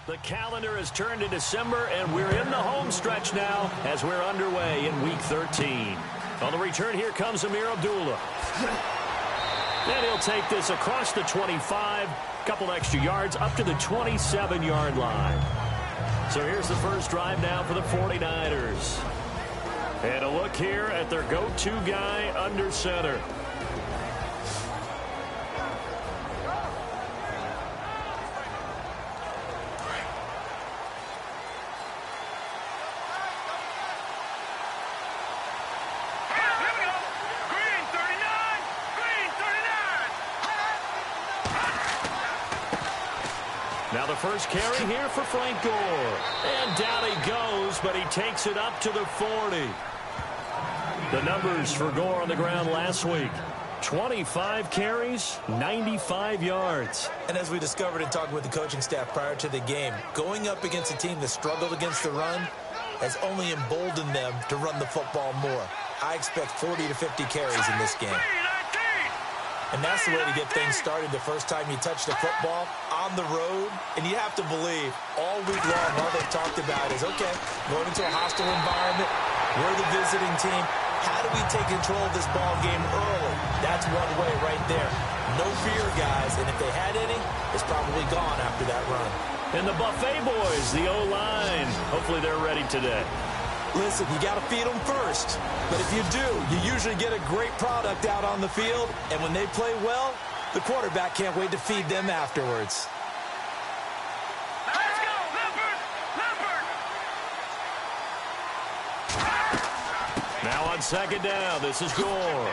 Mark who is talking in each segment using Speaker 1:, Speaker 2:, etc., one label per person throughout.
Speaker 1: The calendar has turned to December, and we're in the home stretch now as we're underway in Week 13. On the return, here comes Amir Abdullah. And he'll take this across the 25, couple extra yards, up to the 27-yard line. So here's the first drive now for the 49ers. And a look here at their go-to guy under center. Now the first carry here for Frank Gore. And down he goes, but he takes it up to the 40. The numbers for Gore on the ground last week. 25 carries, 95 yards.
Speaker 2: And as we discovered in talking with the coaching staff prior to the game, going up against a team that struggled against the run has only emboldened them to run the football more. I expect 40 to 50 carries in this game. And that's the way to get things started the first time you touch the football on the road. And you have to believe all week long all they've talked about is, okay, going into a hostile environment, we're the visiting team. How do we take control of this ball game early? That's one way right there. No fear, guys. And if they had any, it's probably gone after that run.
Speaker 1: And the Buffet boys, the O-line. Hopefully they're ready today.
Speaker 2: Listen, you got to feed them first. But if you do, you usually get a great product out on the field. And when they play well, the quarterback can't wait to feed them afterwards.
Speaker 3: Let's go, Leopard! Leopard!
Speaker 1: Now on second down, this is Gore.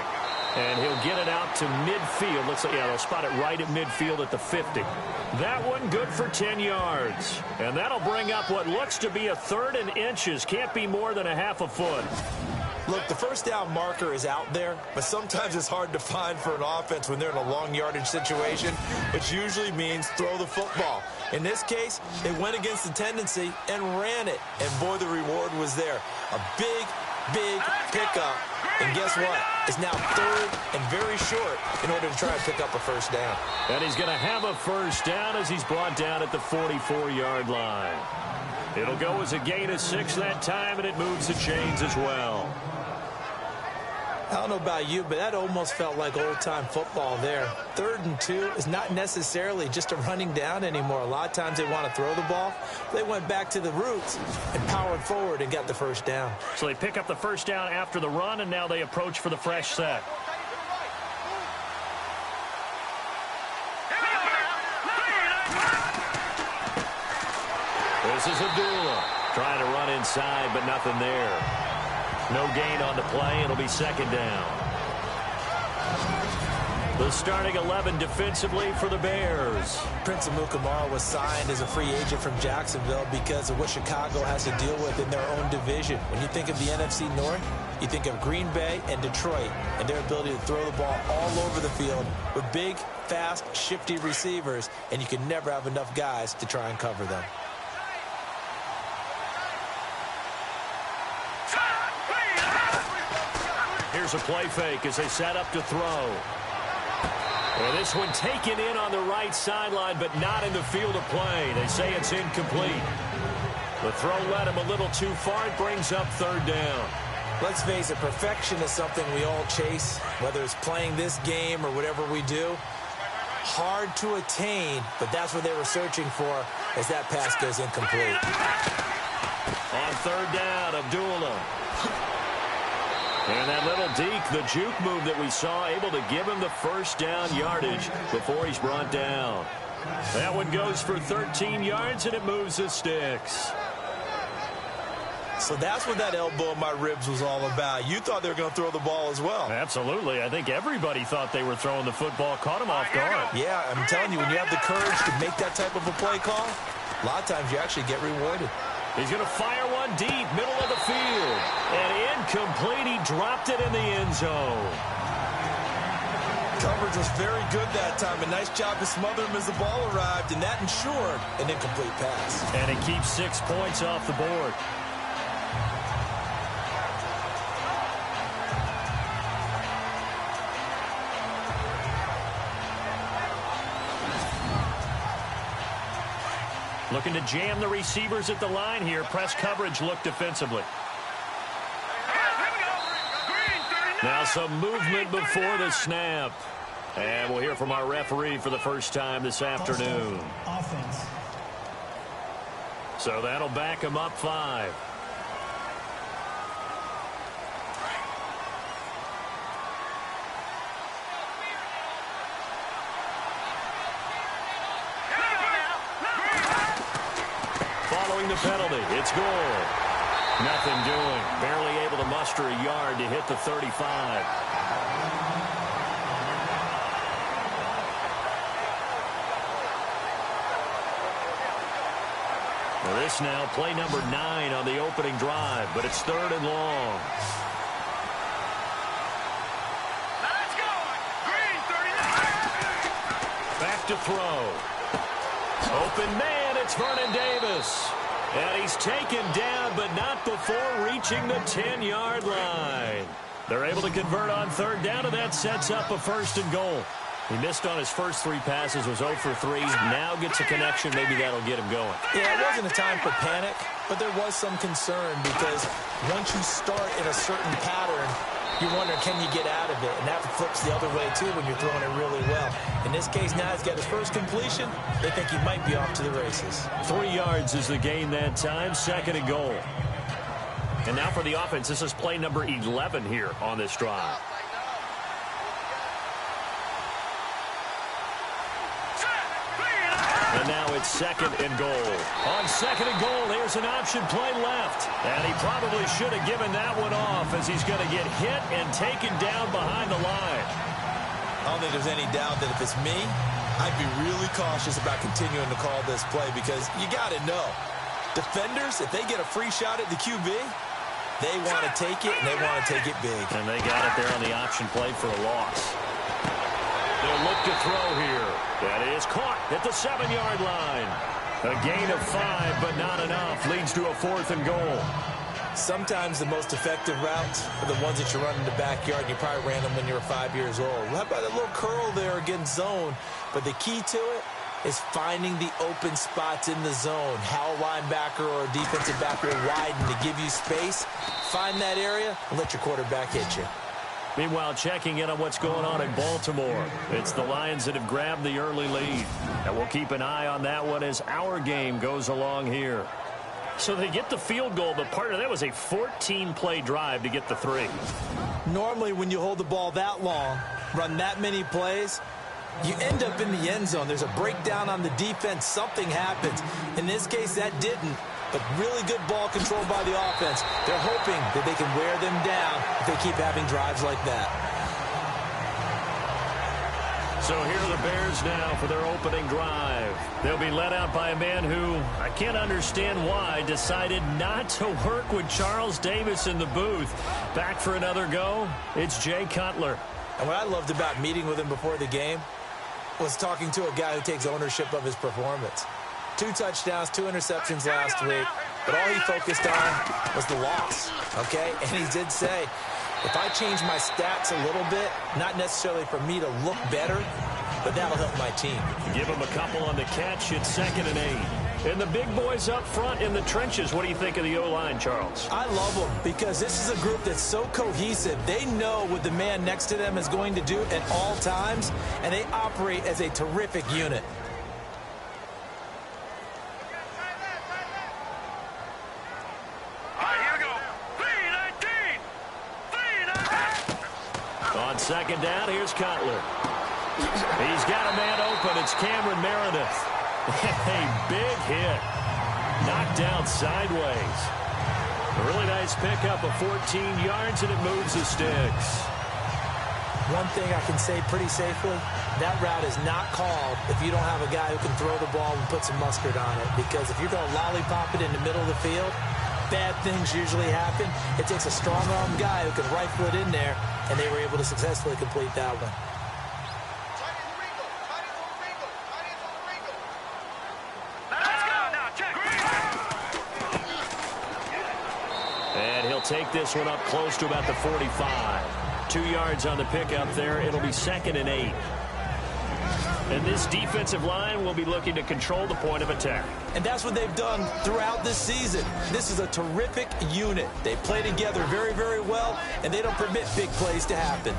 Speaker 1: And he'll get it out to midfield. Looks like, yeah, they'll spot it right at midfield at the 50. That one good for 10 yards. And that'll bring up what looks to be a third and inches. Can't be more than a half a foot.
Speaker 2: Look, the first down marker is out there, but sometimes it's hard to find for an offense when they're in a long yardage situation, which usually means throw the football. In this case, they went against the tendency and ran it. And boy, the reward was there. A big pickup. And guess what? It's now third and very short in order to try and pick up a first down.
Speaker 1: And he's going to have a first down as he's brought down at the 44-yard line. It'll go as a gain of 6 that time, and it moves the chains as well.
Speaker 2: I don't know about you, but that almost felt like old-time football there. 3rd and 2 is not necessarily just a running down anymore. A lot of times they want to throw the ball. They went back to the roots and powered forward and got the first down.
Speaker 1: So they pick up the first down after the run, and now they approach for the fresh set. This is Abdullah trying to run inside, but nothing there. No gain on the play. It'll be second down. The starting 11 defensively for the Bears.
Speaker 2: Prince Amukamara was signed as a free agent from Jacksonville because of what Chicago has to deal with in their own division. When you think of the NFC North, you think of Green Bay and Detroit and their ability to throw the ball all over the field with big, fast, shifty receivers, and you can never have enough guys to try and cover them.
Speaker 1: Here's a play fake as they set up to throw. And this one taken in on the right sideline, but not in the field of play. They say it's incomplete. The throw led him a little too far. It brings up third down.
Speaker 2: Let's face it, perfection is something we all chase, whether it's playing this game or whatever we do. Hard to attain, but that's what they were searching for as that pass goes incomplete.
Speaker 1: On third down, Abdullah. And that little deke, the juke move that we saw, able to give him the first down yardage before he's brought down. That one goes for 13 yards, and it moves the sticks.
Speaker 2: So that's what that elbow in my ribs was all about. You thought they were going to throw the ball as well.
Speaker 1: Absolutely. I think everybody thought they were throwing the football, caught him off guard.
Speaker 2: Yeah, I'm telling you, when you have the courage to make that type of a play call, a lot of times you actually get rewarded.
Speaker 1: He's going to fire one deep, middle of the field. And incomplete. He dropped it in the end zone.
Speaker 2: Coverage was very good that time. A nice job to smother him as the ball arrived, and that ensured an incomplete pass.
Speaker 1: And it keeps 6 points off the board. Looking to jam the receivers at the line here. Press coverage look defensively. Now some movement before the snap. And we'll hear from our referee for the first time this afternoon.
Speaker 3: Offense.
Speaker 1: So that'll back him up 5. Following the penalty, it's goal. Nothing doing. Barely able to muster a yard to hit the 35. Well, this now play number 9 on the opening drive, but it's 3rd and long.
Speaker 4: Let's go! Green 39.
Speaker 1: Back to throw. Open man, it's Vernon Davis. And he's taken down, but not before reaching the 10-yard line. They're able to convert on 3rd down, and that sets up a 1st and goal. He missed on his first 3 passes, was 0 for 3. Now gets a connection. Maybe that'll get him going.
Speaker 2: Yeah, it wasn't a time for panic, but there was some concern because once you start in a certain pattern, you wonder, can you get out of it? And that flips the other way, too, when you're throwing it really well. In this case, now he's got his first completion. They think he might be off to the races.
Speaker 1: 3 yards is the gain that time, 2nd and goal. And now for the offense, this is play number 11 here on this drive. And now it's 2nd and goal. On 2nd and goal, there's an option play left. And he probably should have given that one off as he's going to get hit and taken down behind the line.
Speaker 2: I don't think there's any doubt that if it's me, I'd be really cautious about continuing to call this play because you got to know, defenders, if they get a free shot at the QB, they want to take it, and they want to take it big.
Speaker 1: And they got it there on the option play for a loss. They'll look to throw here. That is caught at the 7-yard line. A gain of 5, but not enough. Leads to a 4th and goal.
Speaker 2: Sometimes the most effective routes are the ones that you run in the backyard. You probably ran them when you were 5 years old. How about a little curl there against zone? But the key to it is finding the open spots in the zone. How a linebacker or a defensive back will widen to give you space. Find that area and let your quarterback hit you.
Speaker 1: Meanwhile, checking in on what's going on in Baltimore. It's the Lions that have grabbed the early lead. And we'll keep an eye on that one as our game goes along here. So they get the field goal, but part of that was a 14-play drive to get the 3.
Speaker 2: Normally, when you hold the ball that long, run that many plays, you end up in the end zone. There's a breakdown on the defense. Something happens. In this case, that didn't. But really good ball control by the offense. They're hoping that they can wear them down if they keep having drives like that.
Speaker 1: So here are the Bears now for their opening drive. They'll be led out by a man who, I can't understand why, decided not to work with Charles Davis in the booth. Back for another go, it's Jay Cutler.
Speaker 2: And what I loved about meeting with him before the game was talking to a guy who takes ownership of his performance. 2 touchdowns, 2 interceptions last week, but all he focused on was the loss, okay? And he did say, if I change my stats a little bit, not necessarily for me to look better, but that'll help my team.
Speaker 1: Give him a couple on the catch. It's 2nd and 8. And the big boys up front in the trenches. What do you think of the O-line, Charles?
Speaker 2: I love them because this is a group that's so cohesive. They know what the man next to them is going to do at all times, and they operate as a terrific unit.
Speaker 1: On 2nd down, here's Cutler. He's got a man open. It's Cameron Meredith. A big hit. Knocked down sideways. A really nice pickup of 14 yards, and it moves the sticks.
Speaker 2: One thing I can say pretty safely, that route is not called if you don't have a guy who can throw the ball and put some mustard on it. Because if you're going to lollipop it in the middle of the field, bad things usually happen. It takes a strong-arm guy who can rifle it in there, and they were able to successfully complete that one.
Speaker 1: And he'll take this one up close to about the 45. 2 yards on the pickup there. It'll be 2nd and 8. And this defensive line will be looking to control the point of attack.
Speaker 2: And that's what they've done throughout this season. This is a terrific unit. They play together very, very well, and they don't permit big plays to happen.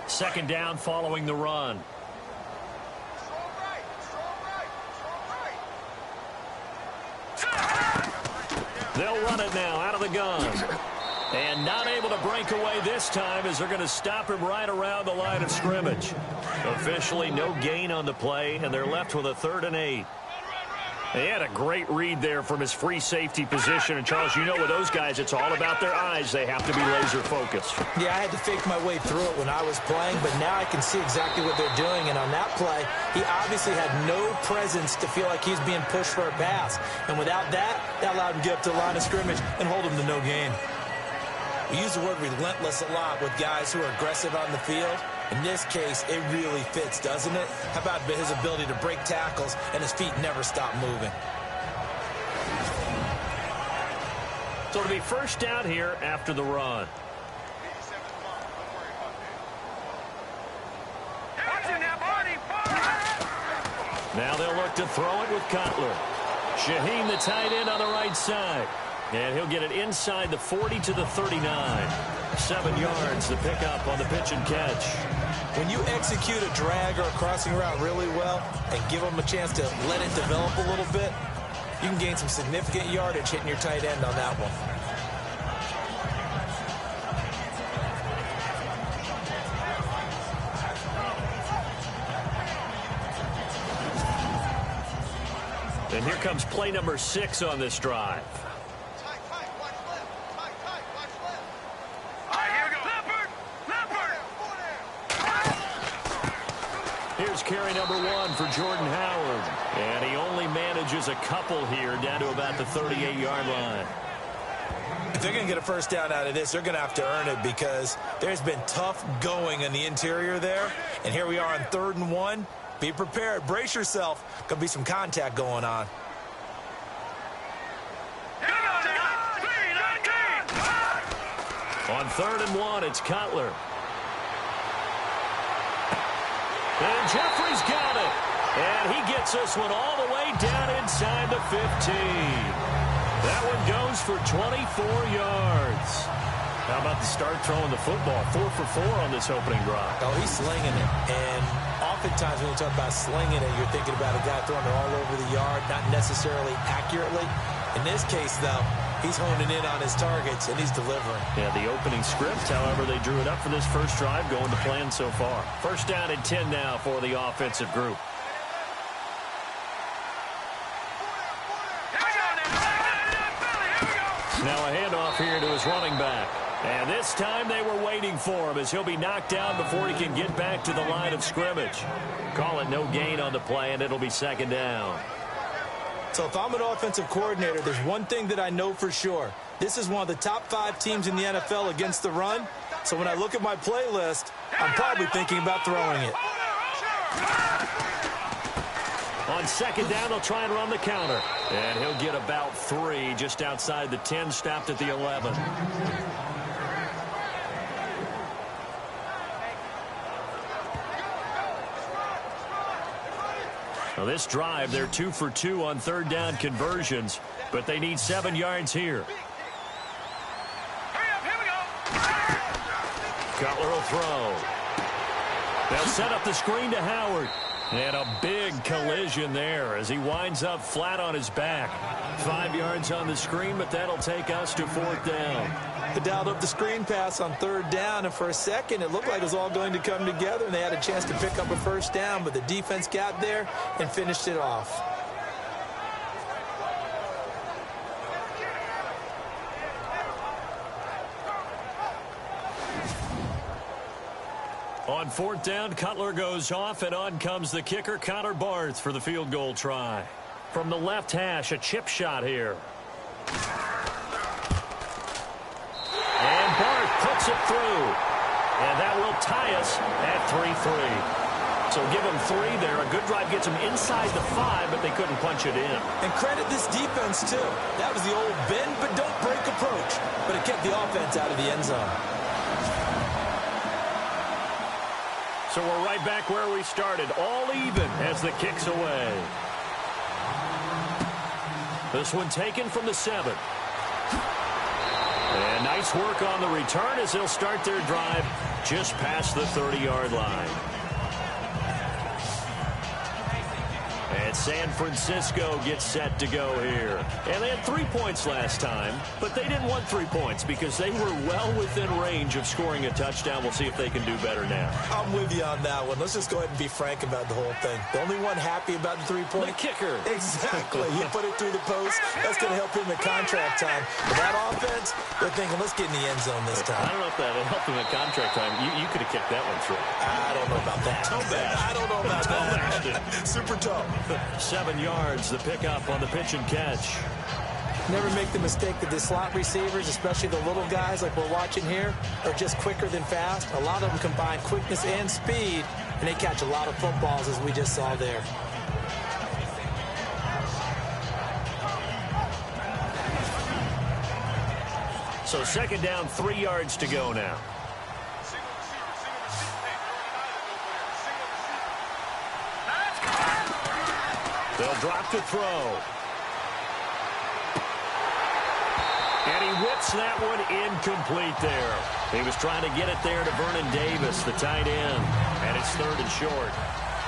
Speaker 1: Second down following the run. They'll run it now out of the gun. And not able to break away this time as they're going to stop him right around the line of scrimmage. Officially no gain on the play, and they're left with a 3rd and 8. He had a great read there from his free safety position. And, Charles, you know with those guys, it's all about their eyes. They have to be laser focused.
Speaker 2: Yeah, I had to fake my way through it when I was playing, but now I can see exactly what they're doing. And on that play, he obviously had no presence to feel like he's being pushed for a pass. And without that, that allowed him to get up to the line of scrimmage and hold him to no gain. We use the word relentless a lot with guys who are aggressive on the field. In this case, it really fits, doesn't it? How about his ability to break tackles and his feet never stop moving?
Speaker 1: So it'll be first down here after the run. Now they'll look to throw it with Cutler. Shaheen, the tight end, on the right side. And he'll get it inside the 40 to the 39. 7 yards to pick up on the pitch and catch.
Speaker 2: When you execute a drag or a crossing route really well and give them a chance to let it develop a little bit, you can gain some significant yardage hitting your tight end on that one.
Speaker 1: And here comes play number 6 on this drive. Here's carry number 1 for Jordan Howard. And he only manages a couple here down to about the 38-yard line.
Speaker 2: If they're going to get a first down out of this, they're going to have to earn it because there's been tough going in the interior there. And here we are on 3rd and 1. Be prepared. Brace yourself. Going to be some contact going on.
Speaker 1: On 3rd and 1, it's Cutler. And Jeffrey's got it. And he gets this one all the way down inside the 15. That one goes for 24 yards. How about the start throwing the football? 4 for 4 on this opening drive.
Speaker 2: Oh, he's slinging it. And oftentimes when you talk about slinging it, you're thinking about a guy throwing it all over the yard, not necessarily accurately. In this case, though, he's honing in on his targets, and he's delivering.
Speaker 1: Yeah, the opening script, however, they drew it up for this first drive, going to plan so far. First down and 10 now for the offensive group. Now a handoff here to his running back. And this time they were waiting for him as he'll be knocked down before he can get back to the line of scrimmage. Call it no gain on the play, and it'll be second down.
Speaker 2: So if I'm an offensive coordinator, there's one thing that I know for sure. This is one of the top 5 teams in the NFL against the run. So when I look at my playlist, I'm probably thinking about throwing it.
Speaker 1: On second down, they'll try and run the counter. And he'll get about 3 just outside the 10, stopped at the 11. Now this drive, they're 2 for 2 on 3rd down conversions, but they need 7 yards here. Cutler will throw. They'll set up the screen to Howard. And a big collision there as he winds up flat on his back. 5 yards on the screen, but that'll take us to 4th down.
Speaker 2: They dialed up the screen pass on 3rd down, and for a second it looked like it was all going to come together, and they had a chance to pick up a first down, but the defense got there and finished it off.
Speaker 1: On 4th down, Cutler goes off, and on comes the kicker, Connor Barth, for the field goal try. From the left hash, a chip shot here. And Barth puts it through. And that will tie us at 3-3. So give them 3 there. A good drive gets them inside the 5, but they couldn't punch it in.
Speaker 2: And credit this defense, too. That was the old bend but don't break approach. But it kept the offense out of the end zone.
Speaker 1: So we're right back where we started, all even as the kick's away. This one taken from the 7. And nice work on the return as they'll start their drive just past the 30-yard line. And San Francisco gets set to go here. And they had 3 points last time, but they didn't want 3 points because they were well within range of scoring a touchdown. We'll see if they can do better now.
Speaker 2: I'm with you on that one. Let's just go ahead and be frank about the whole thing. The only one happy about the 3-point?
Speaker 1: The kicker.
Speaker 2: Exactly. He put it through the post. That's going to help him in contract time. But that offense, they're thinking, let's get in the end zone this time.
Speaker 1: I don't know if that helped him in contract time. You could have kicked that one through.
Speaker 2: I don't know about that. I don't know about that. Super tough.
Speaker 1: 7 yards, the pickup on the pitch and catch.
Speaker 2: Never make the mistake that the slot receivers, especially the little guys like we're watching here, are just quicker than fast. A lot of them combine quickness and speed, and they catch a lot of footballs, as we just saw there.
Speaker 1: So 2nd down, 3 yards to go now. They'll drop to throw. And he whips that one incomplete there. He was trying to get it there to Vernon Davis, the tight end. And it's 3rd and short.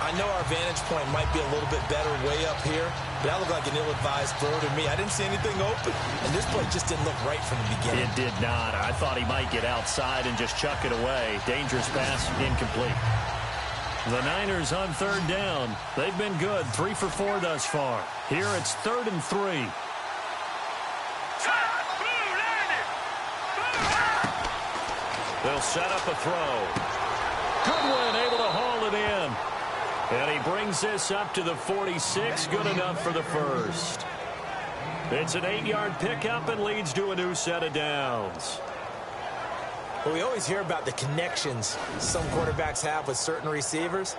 Speaker 2: I know our vantage point might be a little bit better way up here, but that looked like an ill-advised throw to me. I didn't see anything open, and this play just didn't look right from the beginning.
Speaker 1: It did not. I thought he might get outside and just chuck it away. Dangerous pass, incomplete. The Niners on 3rd down. They've been good, 3 for 4 thus far. Here it's 3rd and 3. They'll set up a throw. Goodwin able to haul it in. And he brings this up to the 46. Good enough for the first. It's an 8-yard pickup and leads to a new set of downs.
Speaker 2: Well, we always hear about the connections some quarterbacks have with certain receivers.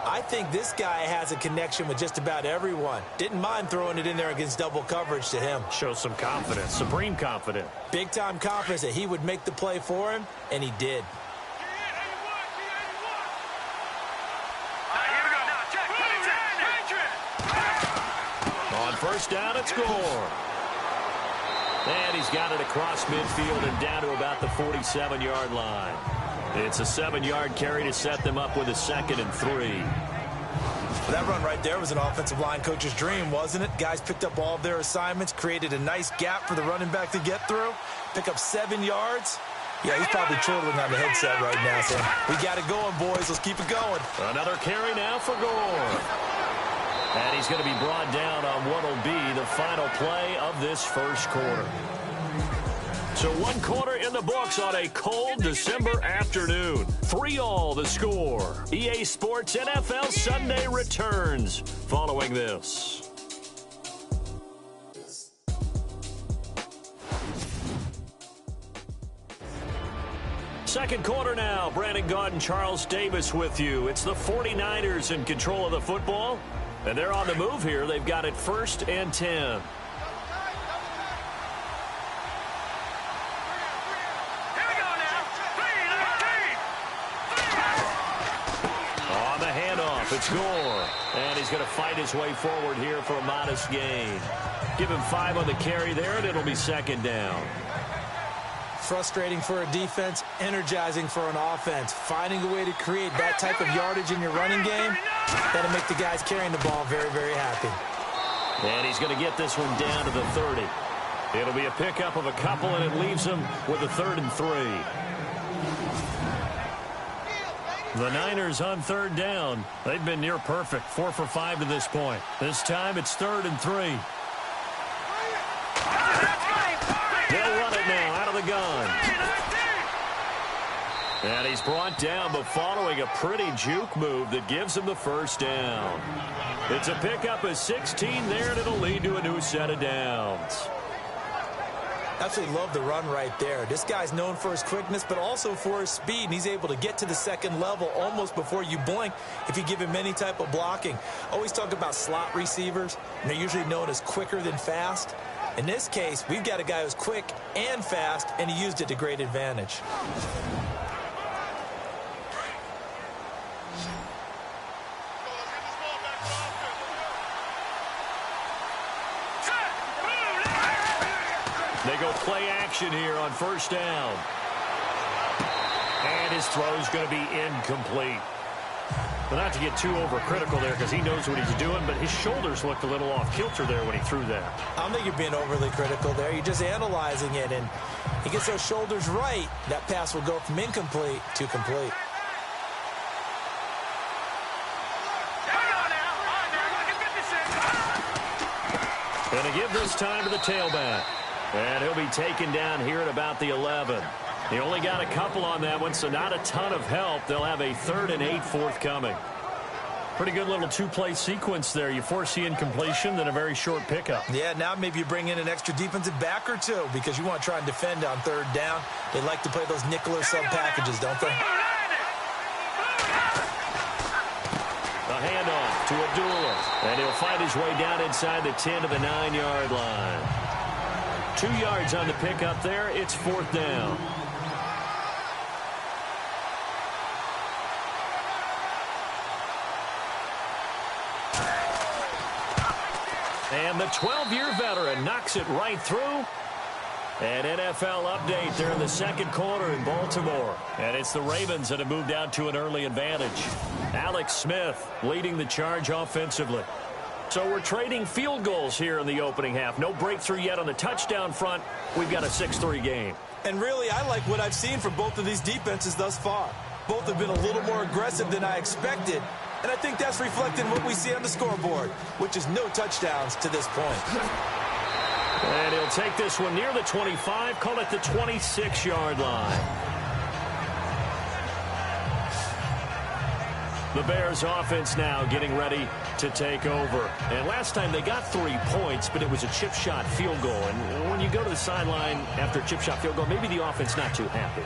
Speaker 2: I think this guy has a connection with just about everyone. Didn't mind throwing it in there against double coverage to him.
Speaker 1: Shows some confidence, supreme confidence.
Speaker 2: Big-time confidence that he would make the play for him, and he did.
Speaker 1: On 1st down, it's Gore. And he's got it across midfield and down to about the 47-yard line. It's a 7-yard carry to set them up with a 2nd and 3.
Speaker 2: That run right there was an offensive line coach's dream, wasn't it? Guys picked up all of their assignments, created a nice gap for the running back to get through, pick up 7 yards. Yeah, he's probably chortling on the headset right now, saying, we got it going, boys. Let's keep it going.
Speaker 1: Another carry now for Gore. And he's going to be brought down on what will be the final play of this 1st quarter. So 1 quarter in the books on a cold December afternoon. 3-all the score. EA Sports NFL Sunday returns following this. Second quarter now. Brandon Gaudin, Charles Davis with you. It's the 49ers in control of the football. And they're on the move here. They've got it 1st and 10. On the handoff, it's Gore. And he's going to fight his way forward here for a modest gain. Give him 5 on the carry there, and it'll be 2nd down.
Speaker 2: Frustrating for a defense, energizing for an offense. Finding a way to create that type of yardage in your running game, that'll make the guys carrying the ball very, very happy.
Speaker 1: And he's going to get this one down to the 30. It'll be a pickup of a couple, and it leaves him with a 3rd and 3. The Niners on 3rd down. They've been near perfect, 4 for 5 to this point. This time it's 3rd and 3. They'll run it now out of the gun. And he's brought down, but following a pretty juke move that gives him the 1st down. It's a pickup of 16 there, and it'll lead to a new set of downs.
Speaker 2: Absolutely love the run right there. This guy's known for his quickness, but also for his speed, and he's able to get to the 2nd level almost before you blink if you give him any type of blocking. Always talk about slot receivers, and they're usually known as quicker than fast. In this case, we've got a guy who's quick and fast, and he used it to great advantage.
Speaker 1: go play action here on first down. And his throw's going to be incomplete. But not to get too overcritical there because he knows what he's doing, but his shoulders looked a little off kilter there when he threw that.
Speaker 2: I don't think you're being overly critical there. You're just analyzing it, and he gets those shoulders right. That pass will go from incomplete to complete.
Speaker 1: Going to give this time to the tailback. And he'll be taken down here at about the 11. He only got a couple on that one, so not a ton of help. They'll have a 3rd and 8 forthcoming. Pretty good little two-play sequence there. You force the incompletion, then a very short pickup.
Speaker 2: Yeah, now maybe you bring in an extra defensive back or two because you want to try and defend on 3rd down. They like to play those nickel or sub packages, don't they?
Speaker 1: A handoff to Abdullah. And he'll fight his way down inside the 10 to the 9-yard line. 2 yards on the pickup there. It's 4th down. And the 12-year veteran knocks it right through. An NFL update there in the second quarter in Baltimore. And it's the Ravens that have moved out to an early advantage. Alex Smith leading the charge offensively. So we're trading field goals here in the opening half. No breakthrough yet on the touchdown front. We've got a 6-3 game.
Speaker 2: And really, I like what I've seen from both of these defenses thus far. Both have been a little more aggressive than I expected. And I think that's reflected in what we see on the scoreboard, which is no touchdowns to this point.
Speaker 1: And he'll take this one near the 25, call it the 26-yard line. The Bears offense now getting ready to take over. And last time they got 3 points, but it was a chip shot field goal. And when you go to the sideline after a chip shot field goal, maybe the offense not too happy.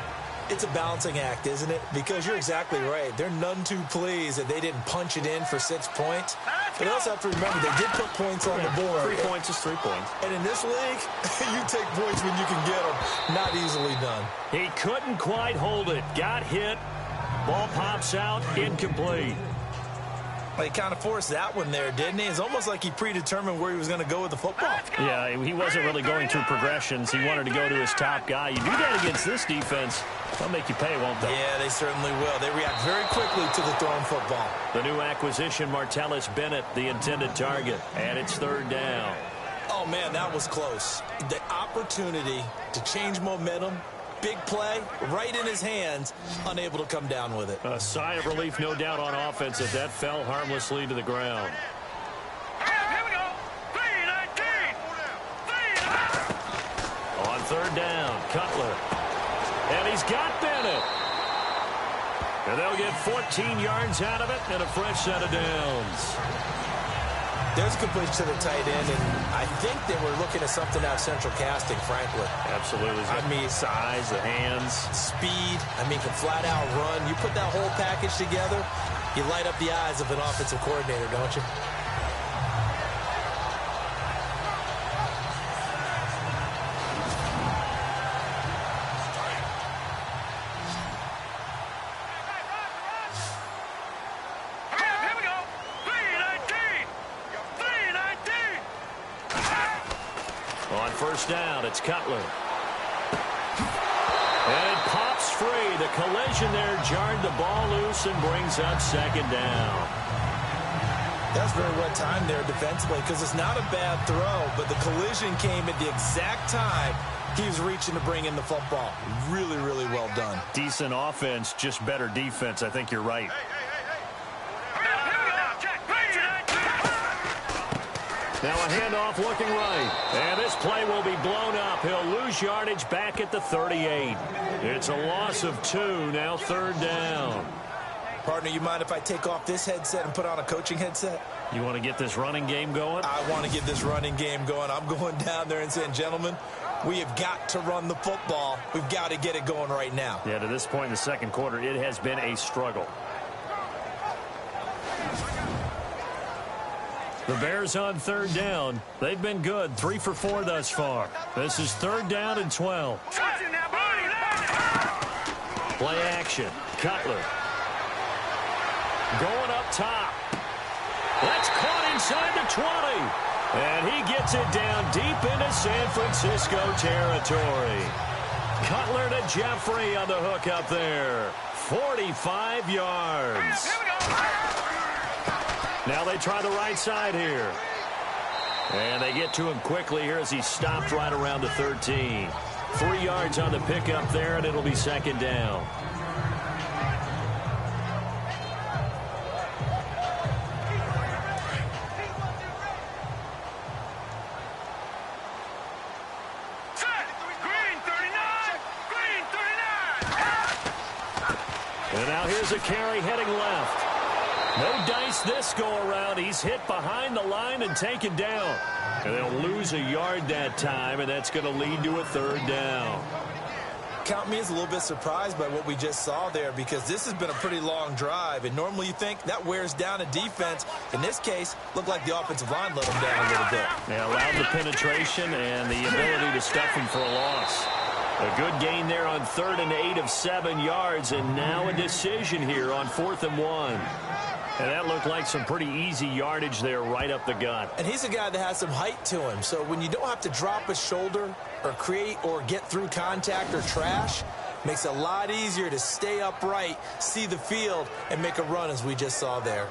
Speaker 2: It's a balancing act, isn't it? Because you're exactly right. They're none too pleased that they didn't punch it in for 6 points. But they also have to remember they did put points on the board.
Speaker 1: 3 points is 3 points.
Speaker 2: And in this league, you take points when you can get them. Not easily done.
Speaker 1: He couldn't quite hold it. Got hit. Ball pops out. Incomplete.
Speaker 2: Well, he kind of forced that one there, didn't he? It's almost like he predetermined where he was going to go with the football.
Speaker 1: Yeah, he wasn't really going through progressions. He wanted to go to his top guy. You do that against this defense, they'll make you pay, won't they?
Speaker 2: Yeah, they certainly will. They react very quickly to the thrown football.
Speaker 1: The new acquisition, Martellus Bennett, the intended target. And it's 3rd down.
Speaker 2: Oh, man, that was close. The opportunity to change momentum, big play, right in his hands, unable to come down with it.
Speaker 1: A sigh of relief, no doubt, on offense as that fell harmlessly to the ground.
Speaker 4: Here we go. 3-19.
Speaker 1: On 3rd down, Cutler. And he's got Bennett. And they'll get 14 yards out of it and a fresh set of downs.
Speaker 2: There's a completion to the tight end, and I think they were looking at something out of central casting, frankly.
Speaker 1: Absolutely.
Speaker 2: I mean,
Speaker 1: size, the hands.
Speaker 2: Speed. I mean, can flat out run. You put that whole package together, you light up the eyes of an offensive coordinator, don't you?
Speaker 1: On 1st down, it's Cutler. And it pops free. The collision there jarred the ball loose and brings up 2nd down.
Speaker 2: That's very well timed there defensively because it's not a bad throw, but the collision came at the exact time he was reaching to bring in the football. Really, really well done.
Speaker 1: Decent offense, just better defense. I think you're right. Now a handoff looking right. And this play will be blown up. He'll lose yardage back at the 38. It's a loss of 2. Now 3rd down.
Speaker 2: Partner, you mind if I take off this headset and put on a coaching headset?
Speaker 1: You want to get this running game going?
Speaker 2: I want to get this running game going. I'm going down there and saying, gentlemen, we have got to run the football. We've got to get it going right now.
Speaker 1: Yeah, to this point in the second quarter, it has been a struggle. The Bears on 3rd down. They've been good. 3 for 4 thus far. This is 3rd down and 12. Play action. Cutler. Going up top. That's caught inside the 20. And he gets it down deep into San Francisco territory. Cutler to Jeffrey on the hook up there. 45 yards. Now they try the right side here. And they get to him quickly here as he stopped right around the 13. 3 yards on the pickup there, and it'll be second down. And now here's a carry heading left. No dice this go-around. He's hit behind the line and taken down. And they'll lose a yard that time, and that's going to lead to a third down.
Speaker 2: Count me as a little bit surprised by what we just saw there, because this has been a pretty long drive, and normally you think that wears down a defense. In this case, looked like the offensive line let them down a little bit.
Speaker 1: They allowed the penetration and the ability to stuff him for a loss. A good gain there on 3rd and 8 of 7 yards, and now a decision here on 4th and 1. And that looked like some pretty easy yardage there right up the gut.
Speaker 2: And he's a guy that has some height to him, so when you don't have to drop a shoulder or create or get through contact or trash, makes it a lot easier to stay upright, see the field, and make a run as we just saw there.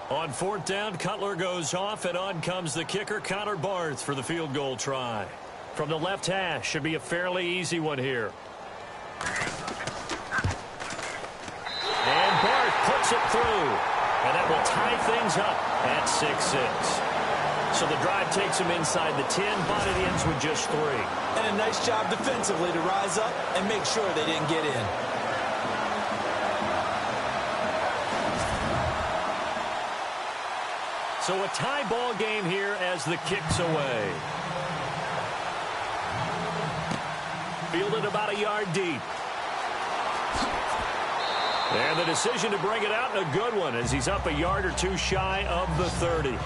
Speaker 1: On 4th down, Cutler goes off, and on comes the kicker, Connor Barth, for the field goal try. From the left hash, should be a fairly easy one here. And Barth puts it through, and that will tie things up at 6-6. So the drive takes him inside the 10, but it ends with just 3.
Speaker 2: And a nice job defensively to rise up and make sure they didn't get in.
Speaker 1: So a tie ball game here as the kick's away. Fielded about a yard deep. And the decision to bring it out, and a good one, as he's up a yard or two shy of the 30.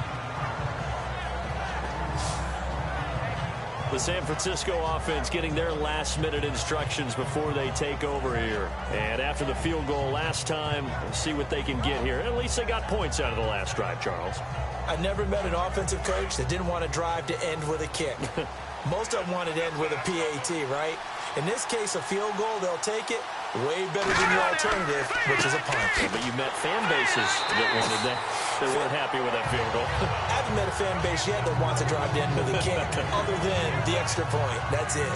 Speaker 1: The San Francisco offense getting their last-minute instructions before they take over here. And after the field goal last time, we'll see what they can get here. At least they got points out of the last drive, Charles.
Speaker 2: I never met an offensive coach that didn't want a drive to end with a kick. Most of them wanted to end with a PAT, right? In this case, a field goal, they'll take it. Way better than your alternative, which is a punt.
Speaker 1: Yeah, but you met fan bases that wanted that. They weren't happy with that field goal.
Speaker 2: I haven't met a fan base yet that wants a drive to end with a kick, other than the extra point. That's it.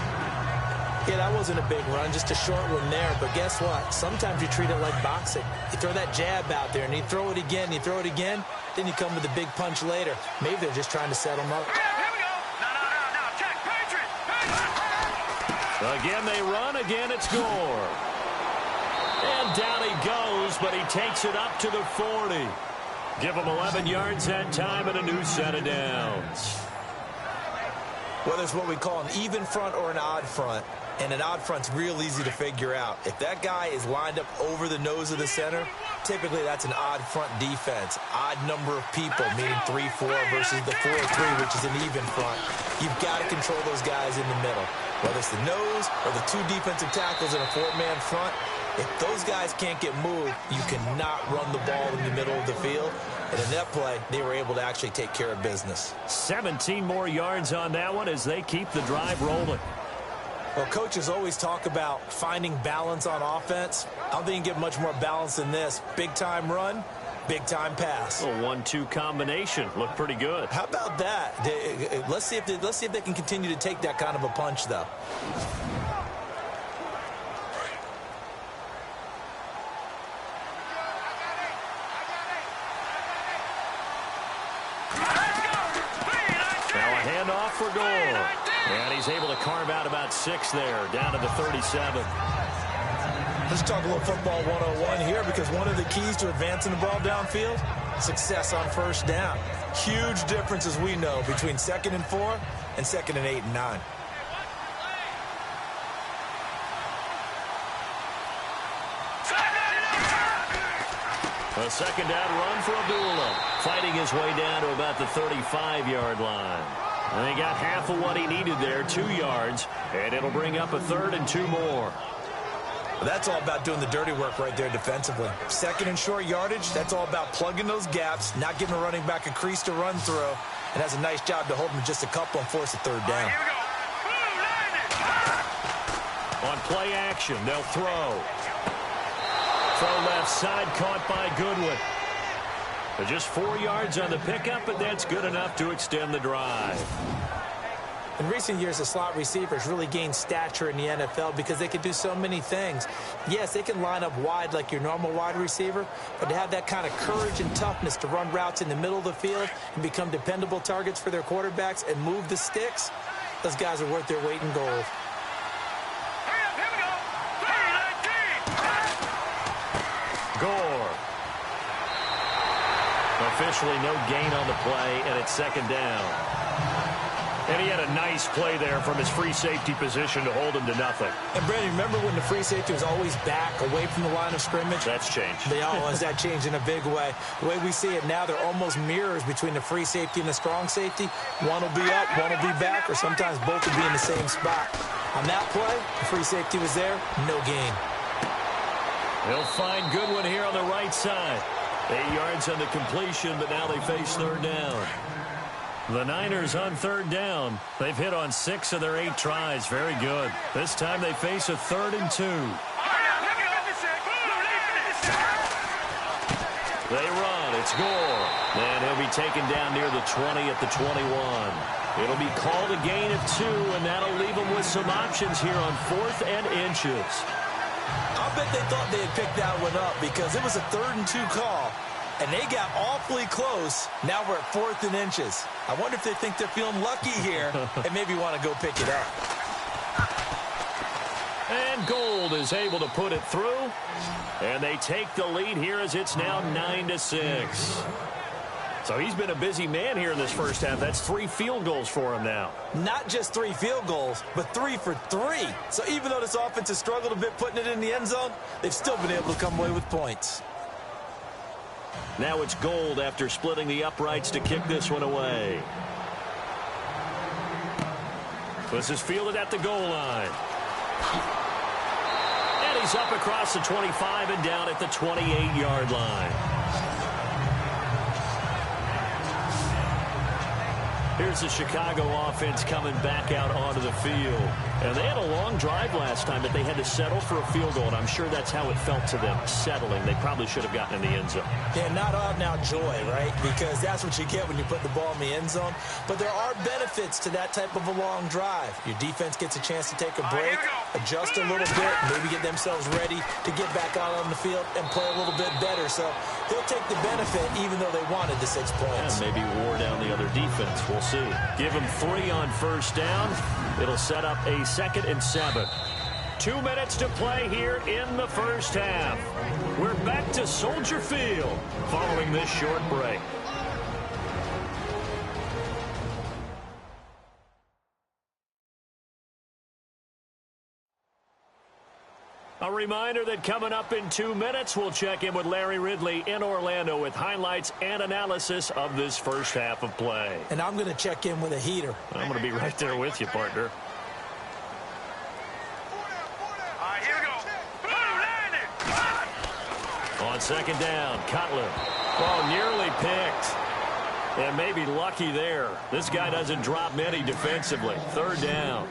Speaker 2: Yeah, that wasn't a big run, just a short one there. But guess what? Sometimes you treat it like boxing. You throw that jab out there, and you throw it again, you throw it again, then you come with a big punch later. Maybe they're just trying to set them up.
Speaker 4: Here we go. No. Check. Patriot.
Speaker 1: Again, they run. Again, it's Gore. And down he goes, but he takes it up to the 40. Give him 11 yards that time and a new set of downs.
Speaker 2: Whether it's what we call an even front or an odd front, and an odd front's real easy to figure out. If that guy is lined up over the nose of the center, typically that's an odd front defense. Odd number of people, meaning 3-4 versus the 4-3, which is an even front. You've got to control those guys in the middle. Whether it's the nose or the 2 defensive tackles in a 4-man front, if those guys can't get moved, you cannot run the ball in the middle of the field. And in that play, they were able to actually take care of business.
Speaker 1: 17 more yards on that one as they keep the drive rolling.
Speaker 2: Well, coaches always talk about finding balance on offense. I don't think you can get much more balance than this. Big-time run, big-time pass.
Speaker 1: A 1-2 combination. Looked pretty good.
Speaker 2: How about that? Let's see if they can continue to take that kind of a punch, though.
Speaker 1: Now a handoff for Gore. And he's able to carve out about 6 there, down to the 37.
Speaker 2: Let's talk a little football 101 here, because one of the keys to advancing the ball downfield, success on first down. Huge difference, as we know, between 2nd and 4 and 2nd and 8 and 9.
Speaker 1: A second down run for Abdullah, fighting his way down to about the 35-yard line. And he got half of what he needed there, 2 yards, and it'll bring up a 3rd and 2 more.
Speaker 2: That's all about doing the dirty work right there defensively. Second and short yardage, that's all about plugging those gaps, not giving a running back a crease to run through, and has a nice job to hold him just a couple and force a third down.
Speaker 1: On play action, they'll throw. Throw left side, caught by Goodwin. But just 4 yards on the pickup, but that's good enough to extend the drive.
Speaker 2: In recent years, the slot receivers really gained stature in the NFL because they can do so many things. Yes, they can line up wide like your normal wide receiver, but to have that kind of courage and toughness to run routes in the middle of the field and become dependable targets for their quarterbacks and move the sticks, those guys are worth their weight in gold.
Speaker 1: Gore. Officially no gain on the play, and it's second down. And he had a nice play there from his free safety position to hold him to nothing.
Speaker 2: And, Brandon, remember when the free safety was always back, away from the line of scrimmage?
Speaker 1: That's changed.
Speaker 2: That changed in a big way. The way we see it now, they're almost mirrors between the free safety and the strong safety. One will be up, one will be back, or sometimes both will be in the same spot. On that play, the free safety was there, no gain.
Speaker 1: He'll find Goodwin here on the right side. 8 yards on the completion, but now they face third down. The Niners on third down. They've hit on 6 of their 8 tries. Very good. This time they face a 3rd and 2. They run. It's Gore. And he'll be taken down near the 20 at the 21. It'll be called a gain of 2, and that'll leave them with some options here on 4th and inches.
Speaker 2: I'll bet they thought they had picked that one up because it was a 3rd and 2 call. And they got awfully close. Now we're at 4th and inches. I wonder if they think they're feeling lucky here and maybe want to go pick it up.
Speaker 1: And Gold is able to put it through. And they take the lead here as it's now 9-6. So he's been a busy man here in this first half. That's 3 field goals for him now.
Speaker 2: Not just 3 field goals, but 3 for 3. So even though this offense has struggled a bit putting it in the end zone, they've still been able to come away with points.
Speaker 1: Now it's Gold after splitting the uprights to kick this one away. This is fielded at the goal line. And he's up across the 25 and down at the 28-yard line. Here's the Chicago offense coming back out onto the field. And they had a long drive last time, but they had to settle for a field goal, and I'm sure that's how it felt to them, settling. They probably should have gotten in the end zone.
Speaker 2: Yeah, not out-and-out joy, right? Because that's what you get when you put the ball in the end zone. But there are benefits to that type of a long drive. Your defense gets a chance to take a break, adjust a little bit, maybe get themselves ready to get back out on the field and play a little bit better. So they'll take the benefit even though they wanted the 6 points.
Speaker 1: And maybe wore down the other defense. We'll see. Give them 3 on first down. It'll set up a 2nd and 7. 2 minutes to play here in the first half. We're back to Soldier Field following this short break. A reminder that coming up in 2 minutes, we'll check in with Larry Ridley in Orlando with highlights and analysis of this first half of play.
Speaker 2: And I'm going to check in with a heater.
Speaker 1: I'm going to be right there with you, partner.
Speaker 4: Here we go.
Speaker 1: On second down, Cutler. Ball nearly picked. And maybe lucky there. This guy doesn't drop many defensively. 3rd down.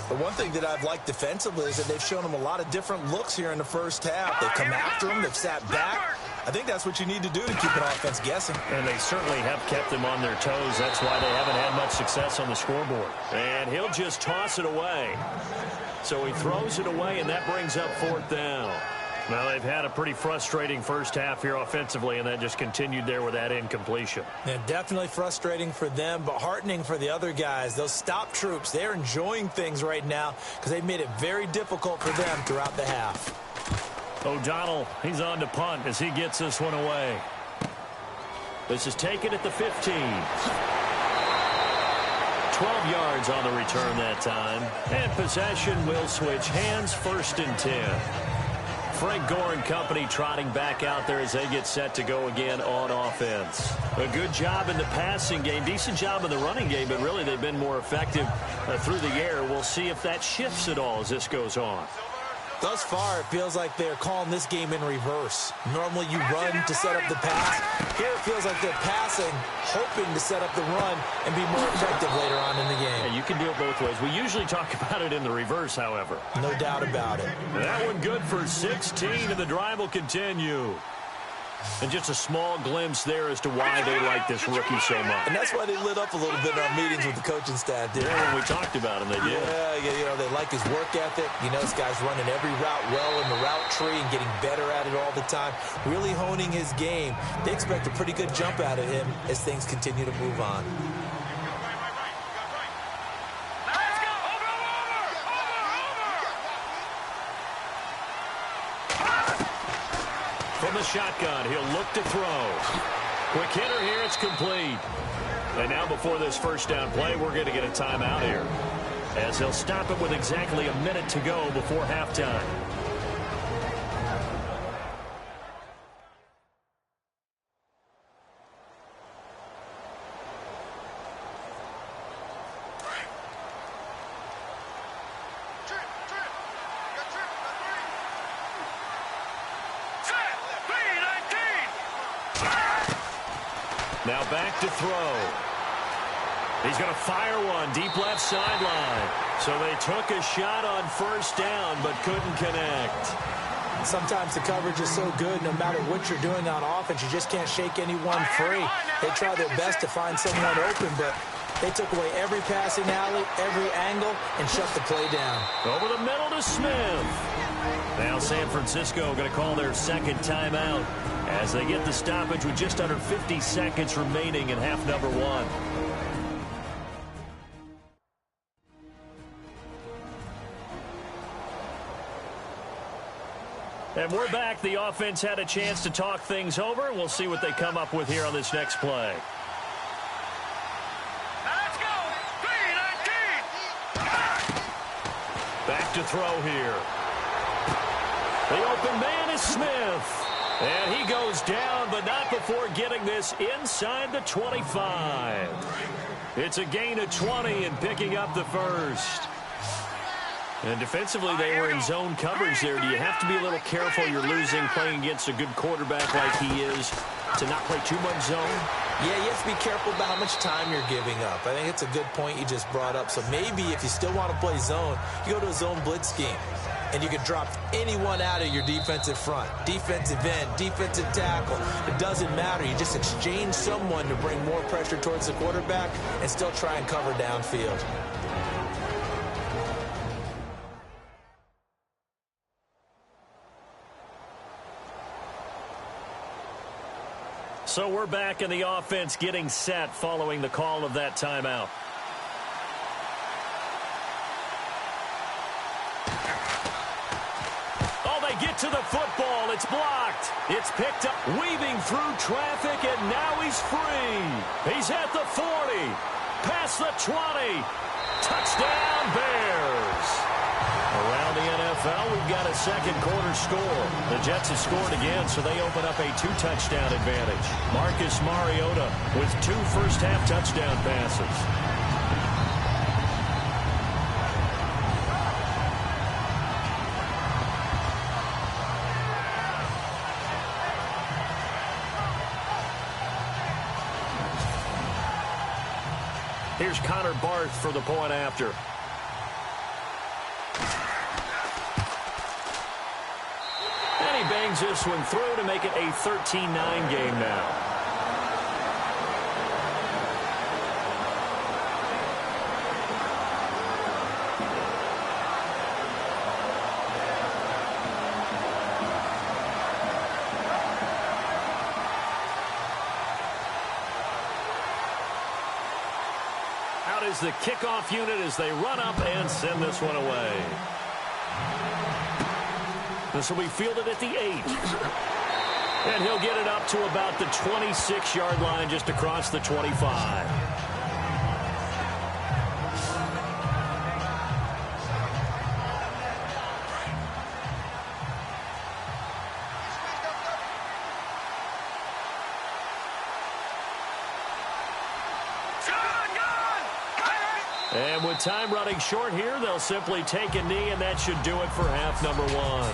Speaker 2: The one thing that I've liked defensively is that they've shown them a lot of different looks here in the first half. They've come after them. They've sat back. I think that's what you need to do to keep an offense guessing.
Speaker 1: And they certainly have kept them on their toes. That's why they haven't had much success on the scoreboard. And he'll just toss it away. So he throws it away, and that brings up 4th down. Well, they've had a pretty frustrating first half here offensively, and that just continued there with that incompletion.
Speaker 2: Yeah, definitely frustrating for them, but heartening for the other guys. Those stop troops, they're enjoying things right now because they've made it very difficult for them throughout the half.
Speaker 1: O'Donnell, he's on to punt as he gets this one away. This is taken at the 15. 12 yards on the return that time. And possession will switch hands, 1st and 10. Frank Gore and company trotting back out there as they get set to go again on offense. A good job in the passing game, decent job in the running game, but really they've been more effective through the air. We'll see if that shifts at all as this goes on.
Speaker 2: Thus far, it feels like they're calling this game in reverse. Normally you run to set up the pass. Here it feels like they're passing, hoping to set up the run and be more effective later on in the game.
Speaker 1: Yeah, you can do it both ways. We usually talk about it in the reverse, however.
Speaker 2: No doubt about it.
Speaker 1: That one good for 16, and the drive will continue. And just a small glimpse there as to why they like this rookie so much.
Speaker 2: And that's why they lit up a little bit in our meetings with the coaching staff.
Speaker 1: Yeah, when we talked about him, they did.
Speaker 2: Yeah, they like his work ethic. You know, this guy's running every route well in the route tree and getting better at it all the time, really honing his game. They expect a pretty good jump out of him as things continue to move on.
Speaker 1: From the shotgun, he'll look to throw. Quick hitter here, it's complete. And now before this first down play, we're going to get a timeout here, as he'll stop it with exactly a minute to go before halftime. Now back to throw. He's going to fire one deep left sideline. So they took a shot on first down but couldn't connect.
Speaker 2: Sometimes the coverage is so good, no matter what you're doing on offense, you just can't shake anyone free. They try their best to find someone open, but they took away every passing alley, every angle, and shut the play down.
Speaker 1: Over the middle to Smith. Now San Francisco going to call their second timeout as they get the stoppage with just under 50 seconds remaining in half number one. And we're back. The offense had a chance to talk things over. We'll see what they come up with here on this next play.
Speaker 4: Let's go! 3-19!
Speaker 1: Back to throw here. The open man is Smith. And he goes down, but not before getting this inside the 25. It's a gain of 20 and picking up the first. And defensively, they were in zone coverage there. Do you have to be a little careful? You're losing, playing against a good quarterback like he is, to not play too much zone?
Speaker 2: Yeah, you have to be careful about how much time you're giving up. I think it's a good point you just brought up. So maybe if you still want to play zone, you go to a zone blitz scheme. And you can drop anyone out of your defensive front. Defensive end, defensive tackle. It doesn't matter. You just exchange someone to bring more pressure towards the quarterback and still try and cover downfield.
Speaker 1: So we're back in the offense getting set following the call of that timeout. Get to the football. It's blocked. It's picked up, weaving through traffic, and now he's free. He's at the 40, past the 20. Touchdown, Bears. Around the NFL, we've got a second quarter score. The Jets have scored again, so they open up a 2-touchdown advantage. Marcus Mariota with 2 first-half touchdown passes. Here's Connor Barth for the point after. And he bangs this one through to make it a 13-9 game now. Is the kickoff unit as they run up and send this one away. This will be fielded at the 8. And he'll get it up to about the 26-yard line just across the 25. And And with time running short here, they'll simply take a knee, and that should do it for half number one.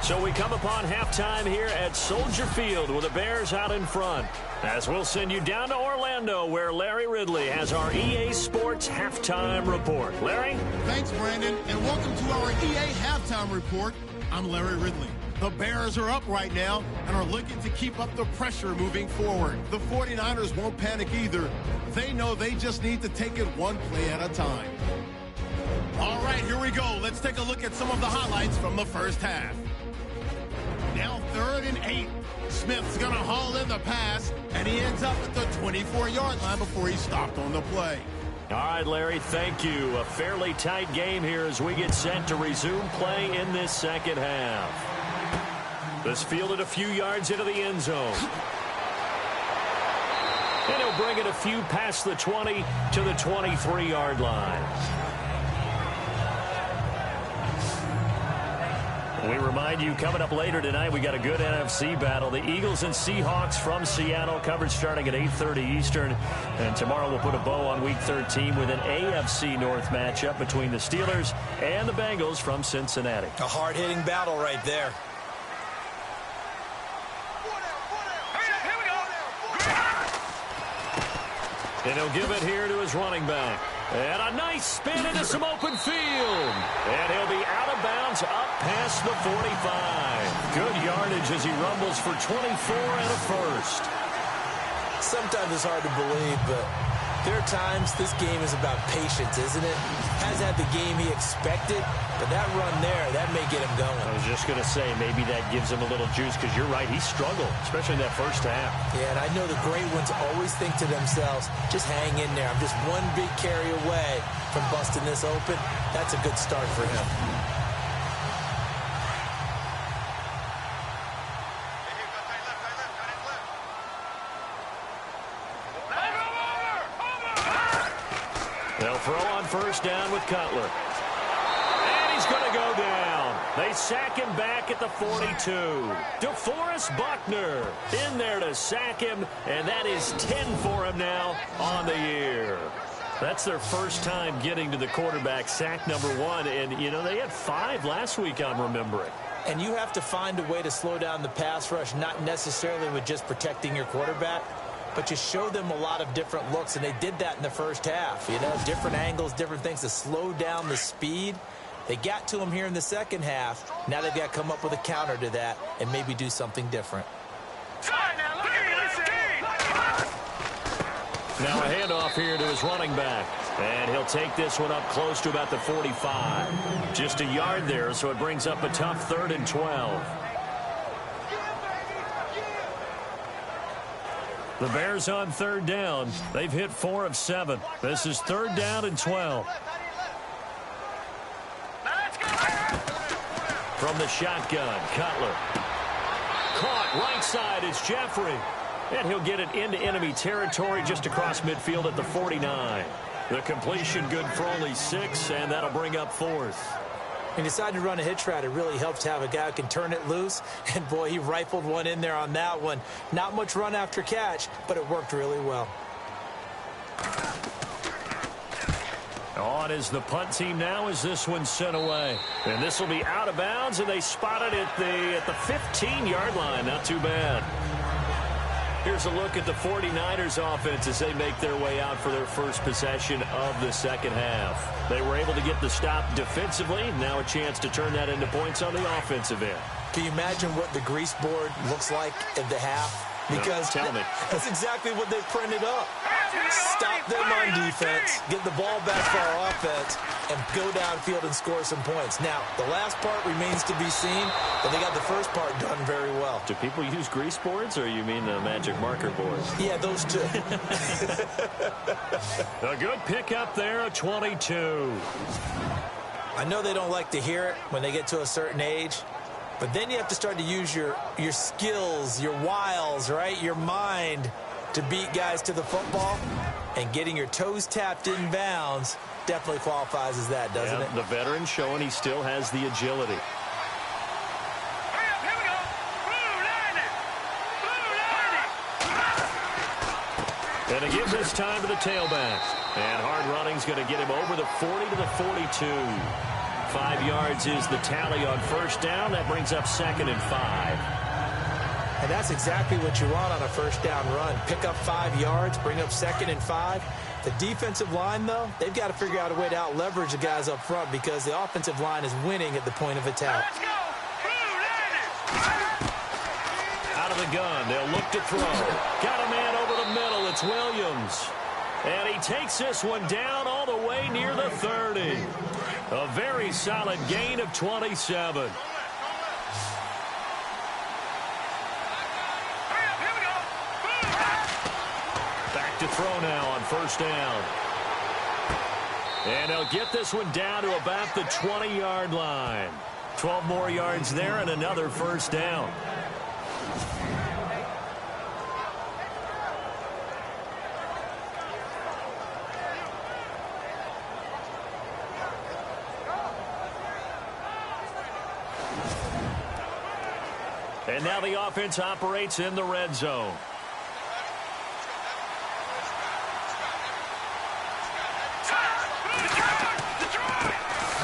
Speaker 1: So we come upon halftime here at Soldier Field with the Bears out in front. As we'll send you down to Orlando, where Larry Ridley has our EA Sports Halftime Report. Larry?
Speaker 3: Thanks, Brandon, and welcome to our EA Halftime Report. I'm Larry Ridley. The Bears are up right now and are looking to keep up the pressure moving forward. The 49ers won't panic either. They know they just need to take it one play at a time. All right, here we go. Let's take a look at some of the highlights from the first half. Now 3rd and 8. Smith's going to haul in the pass, and he ends up at the 24-yard line before he stopped on the play.
Speaker 1: All right, Larry, thank you. A fairly tight game here as we get set to resume play in this second half. This fielded a few yards into the end zone. And he'll bring it a few past the 20 to the 23-yard line. We remind you, coming up later tonight, we got a good NFC battle. The Eagles and Seahawks from Seattle, coverage starting at 8:30 Eastern. And tomorrow we'll put a bow on Week 13 with an AFC North matchup between the Steelers and the Bengals from Cincinnati.
Speaker 2: A hard-hitting battle right there.
Speaker 1: And he'll give it here to his running back. And a nice spin into some open field. And he'll be out of bounds up past the 45. Good yardage as he rumbles for 24 and a first.
Speaker 2: Sometimes it's hard to believe, but there are times this game is about patience, isn't it? Has had the game he expected, but that run there, that may get him going.
Speaker 1: I was just going to say, maybe that gives him a little juice, because you're right, he struggled, especially in that first half.
Speaker 2: Yeah, and I know the great ones always think to themselves, just hang in there. I'm just one big carry away from busting this open. That's a good start for him.
Speaker 1: They'll throw on first down with Cutler. And he's going to go down. They sack him back at the 42. DeForest Buckner in there to sack him, and that is 10 for him now on the year. That's their first time getting to the quarterback, sack number 1. And, you know, they had 5 last week, I'm remembering.
Speaker 2: And you have to find a way to slow down the pass rush, not necessarily with just protecting your quarterback, but you show them a lot of different looks, and they did that in the first half. You know, different angles, different things to slow down the speed. They got to him here in the second half. Now they've got to come up with a counter to that and maybe do something different.
Speaker 1: Now a handoff here to his running back. And he'll take this one up close to about the 45. Just a yard there, so it brings up a tough 3rd and 12. The Bears on 3rd down. They've hit 4 of 7. This is 3rd down and 12. From the shotgun, Cutler. Caught right side is Jeffrey. And he'll get it into enemy territory just across midfield at the 49. The completion good for only 6, and that'll bring up 4th.
Speaker 2: He decided to run a hitch route. It really helps to have a guy who can turn it loose. And, boy, he rifled one in there on that one. Not much run after catch, but it worked really well.
Speaker 1: On is the punt team now as this one's sent away. And this will be out of bounds, and they spot it at the 15-yard line. Not too bad. Here's a look at the 49ers offense as they make their way out for their first possession of the second half. They were able to get the stop defensively. Now a chance to turn that into points on the offensive end.
Speaker 2: Can you imagine what the grease board looks like at the half? Because
Speaker 1: tell me.
Speaker 2: That's exactly what they printed up. Stop them on defense, get the ball back for our offense, and go downfield and score some points. Now, the last part remains to be seen, but they got the first part done very well.
Speaker 1: Do people use grease boards, or you mean the magic marker boards?
Speaker 2: Yeah, those two.
Speaker 1: A good pickup there, a 22.
Speaker 2: I know they don't like to hear it when they get to a certain age, but then you have to start to use your skills, your wiles, right, your mind to beat guys to the football. And getting your toes tapped in bounds definitely qualifies as that, doesn't it?
Speaker 1: The veteran showing he still has the agility. And to give this time to the tailback. And hard running's going to get him over the 40 to the 42. 5 yards is the tally on first down. That brings up 2nd and 5.
Speaker 2: And that's exactly what you want on a first down run. Pick up 5 yards, bring up 2nd and 5. The defensive line, though, they've got to figure out a way to out-leverage the guys up front because the offensive line is winning at the point of attack.
Speaker 4: Let's go.
Speaker 1: Out of the gun, they'll look to throw. Got a man over the middle. It's Williams. And he takes this one down all the way near the 30. A very solid gain of 27. Back to throw now on first down. And he'll get this one down to about the 20-yard line. 12 more yards there and another first down. And now the offense operates in the red zone.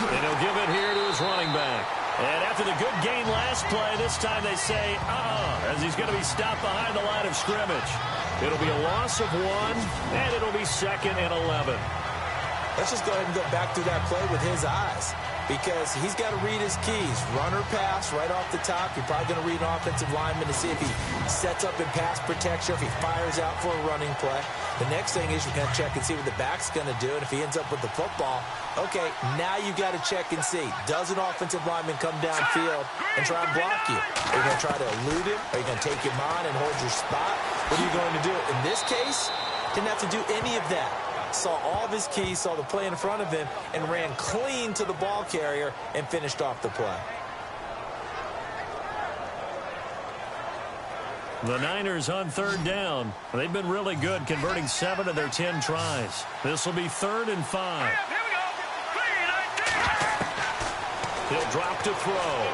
Speaker 1: And he'll give it here to his running back. And after the good gain last play, this time they say, as he's going to be stopped behind the line of scrimmage. It'll be a loss of 1, and it'll be 2nd and 11.
Speaker 2: Let's just go ahead and go back through that play with his eyes because he's got to read his keys. Run or pass right off the top. You're probably going to read an offensive lineman to see if he sets up in pass protection, if he fires out for a running play. The next thing is you're going to check and see what the back's going to do, and if he ends up with the football, okay, now you got to check and see. Does an offensive lineman come downfield and try and block you? Are you going to try to elude him? Are you going to take him on and hold your spot? What are you going to do? In this case, didn't have to do any of that. Saw all of his keys, saw the play in front of him, and ran clean to the ball carrier and finished off the play.
Speaker 1: The Niners on third down. They've been really good, converting 7 of their 10 tries. This will be 3rd and 5. He'll drop to throw.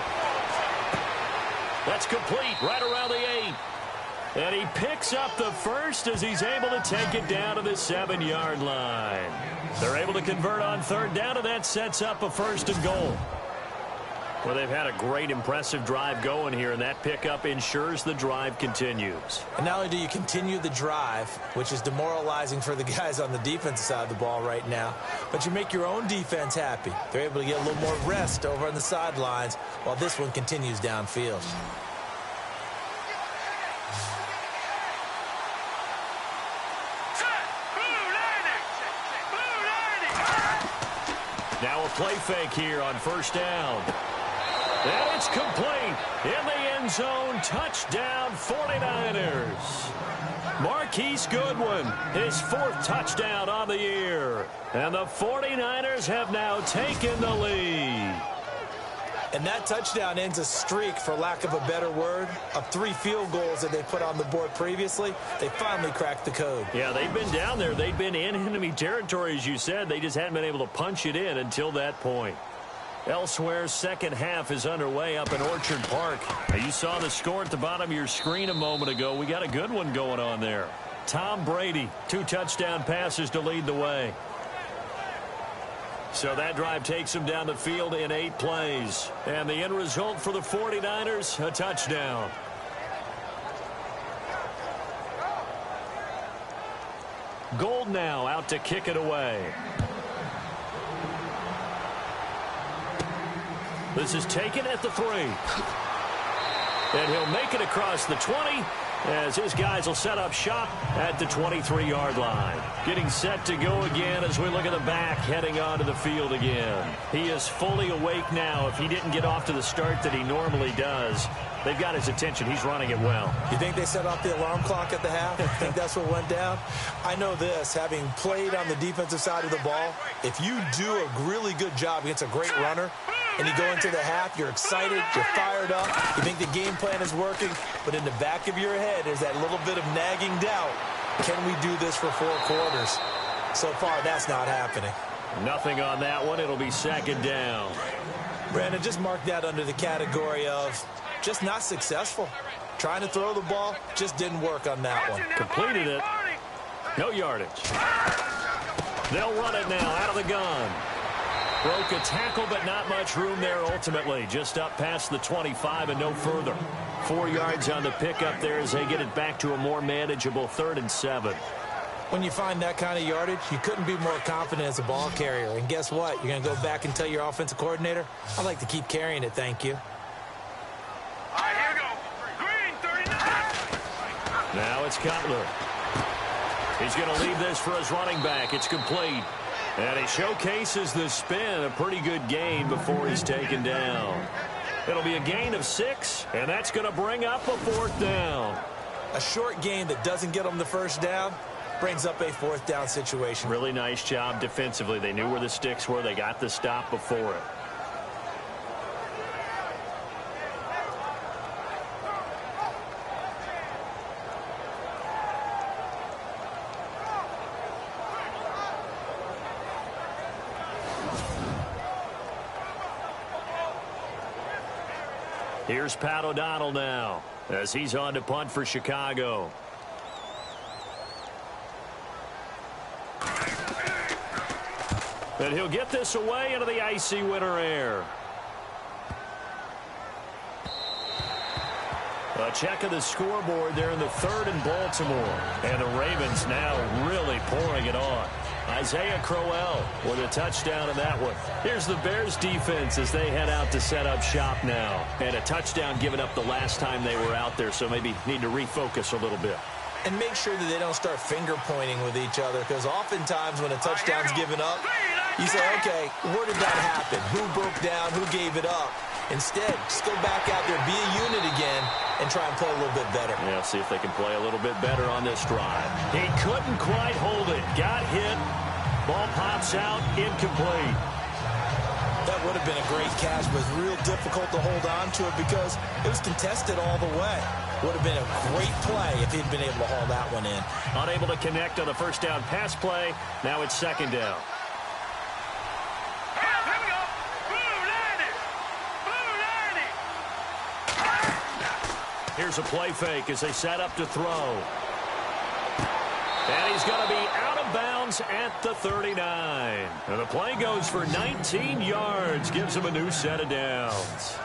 Speaker 1: That's complete right around the 8. And he picks up the first as he's able to take it down to the 7-yard line. They're able to convert on third down, and that sets up a 1st and goal. Well, they've had a great, impressive drive going here, and that pickup ensures the drive continues.
Speaker 2: And not only do you continue the drive, which is demoralizing for the guys on the defensive side of the ball right now, but you make your own defense happy. They're able to get a little more rest over on the sidelines while this one continues downfield.
Speaker 1: Now a play fake here on first down. And it's complete. In the end zone, touchdown 49ers. Marquise Goodwin, his 4th touchdown on the year. And the 49ers have now taken the lead.
Speaker 2: And that touchdown ends a streak, for lack of a better word, of 3 field goals that they put on the board previously. They finally cracked the code.
Speaker 1: Yeah, they've been down there. They've been in enemy territory, as you said. They just hadn't been able to punch it in until that point. Elsewhere, second half is underway up in Orchard Park. Now, you saw the score at the bottom of your screen a moment ago. We got a good one going on there. Tom Brady, 2 touchdown passes to lead the way. So that drive takes him down the field in 8 plays. And the end result for the 49ers, a touchdown. Gold now out to kick it away. This is taken at the 3. And he'll make it across the 20 as his guys will set up shop at the 23-yard line. Getting set to go again as we look at the back heading onto the field again. He is fully awake now. If he didn't get off to the start that he normally does, they've got his attention. He's running it well.
Speaker 2: You think they set off the alarm clock at the half? I think that's what went down. I know this, having played on the defensive side of the ball, if you do a really good job against a great runner, and you go into the half, you're excited, you're fired up, you think the game plan is working, but in the back of your head there's that little bit of nagging doubt. Can we do this for 4 quarters? So far, that's not happening.
Speaker 1: Nothing on that one. It'll be second down.
Speaker 2: Brandon, just mark that under the category of just not successful. Trying to throw the ball just didn't work on that one.
Speaker 1: Completed it. No yardage. They'll run it now out of the gun. Broke a tackle, but not much room there ultimately. Just up past the 25 and no further. 4 yards on the pickup there as they get it back to a more manageable 3rd and 7.
Speaker 2: When you find that kind of yardage, you couldn't be more confident as a ball carrier. And guess what? You're going to go back and tell your offensive coordinator, I'd like to keep carrying it, thank you.
Speaker 4: All right, here we go. Green, 39.
Speaker 1: Now it's Cutler. He's going to leave this for his running back. It's complete. And he showcases the spin. A pretty good gain before he's taken down. It'll be a gain of 6, and that's going to bring up a 4th down.
Speaker 2: A short gain that doesn't get them the first down brings up a 4th down situation.
Speaker 1: Really nice job defensively. They knew where the sticks were. They got the stop before it. Here's Pat O'Donnell now as he's on to punt for Chicago. And he'll get this away into the icy winter air. A check of the scoreboard there in the 3rd and Baltimore. And the Ravens now really pouring it on. Isaiah Crowell with a touchdown in that one. Here's the Bears defense as they head out to set up shop now. And a touchdown given up the last time they were out there, so maybe need to refocus a little bit.
Speaker 2: And make sure that they don't start finger pointing with each other, because oftentimes when a touchdown's given up, you say, okay, where did that happen? Who broke down? Who gave it up? Instead, just go back out there, be a unit again, and try and play a little bit better.
Speaker 1: Yeah, see if they can play a little bit better on this drive. He couldn't quite hold it. Got hit. Ball pops out. Incomplete.
Speaker 2: That would have been a great catch, but it's real difficult to hold on to it because it was contested all the way. Would have been a great play if he'd been able to haul that one in.
Speaker 1: Unable to connect on the first down pass play. Now it's 2nd down. Here's a play fake as they set up to throw. And he's going to be out of bounds at the 39. And the play goes for 19 yards. Gives him a new set of downs.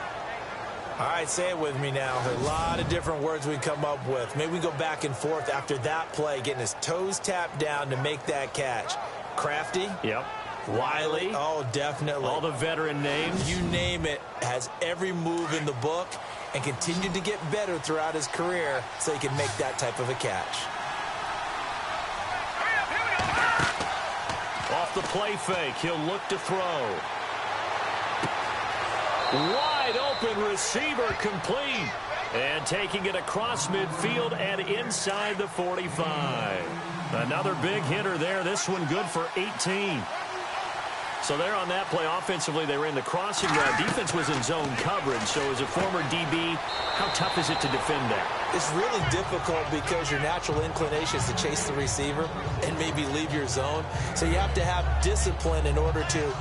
Speaker 2: All right, say it with me now. There are a lot of different words we come up with. Maybe we go back and forth after that play, getting his toes tapped down to make that catch. Crafty?
Speaker 1: Yep.
Speaker 2: Wiley? Oh, definitely.
Speaker 1: All the veteran names?
Speaker 2: You name it. Has every move in the book and continued to get better throughout his career so he can make that type of a catch.
Speaker 1: Off the play fake, he'll look to throw. Wide open receiver complete. And taking it across midfield and inside the 45. Another big hitter there. This one good for 18. So there on that play, offensively, they ran the crossing route. Defense was in zone coverage. So as a former DB, how tough is it to defend that?
Speaker 2: It's really difficult because your natural inclination is to chase the receiver and maybe leave your zone. So you have to have discipline in order to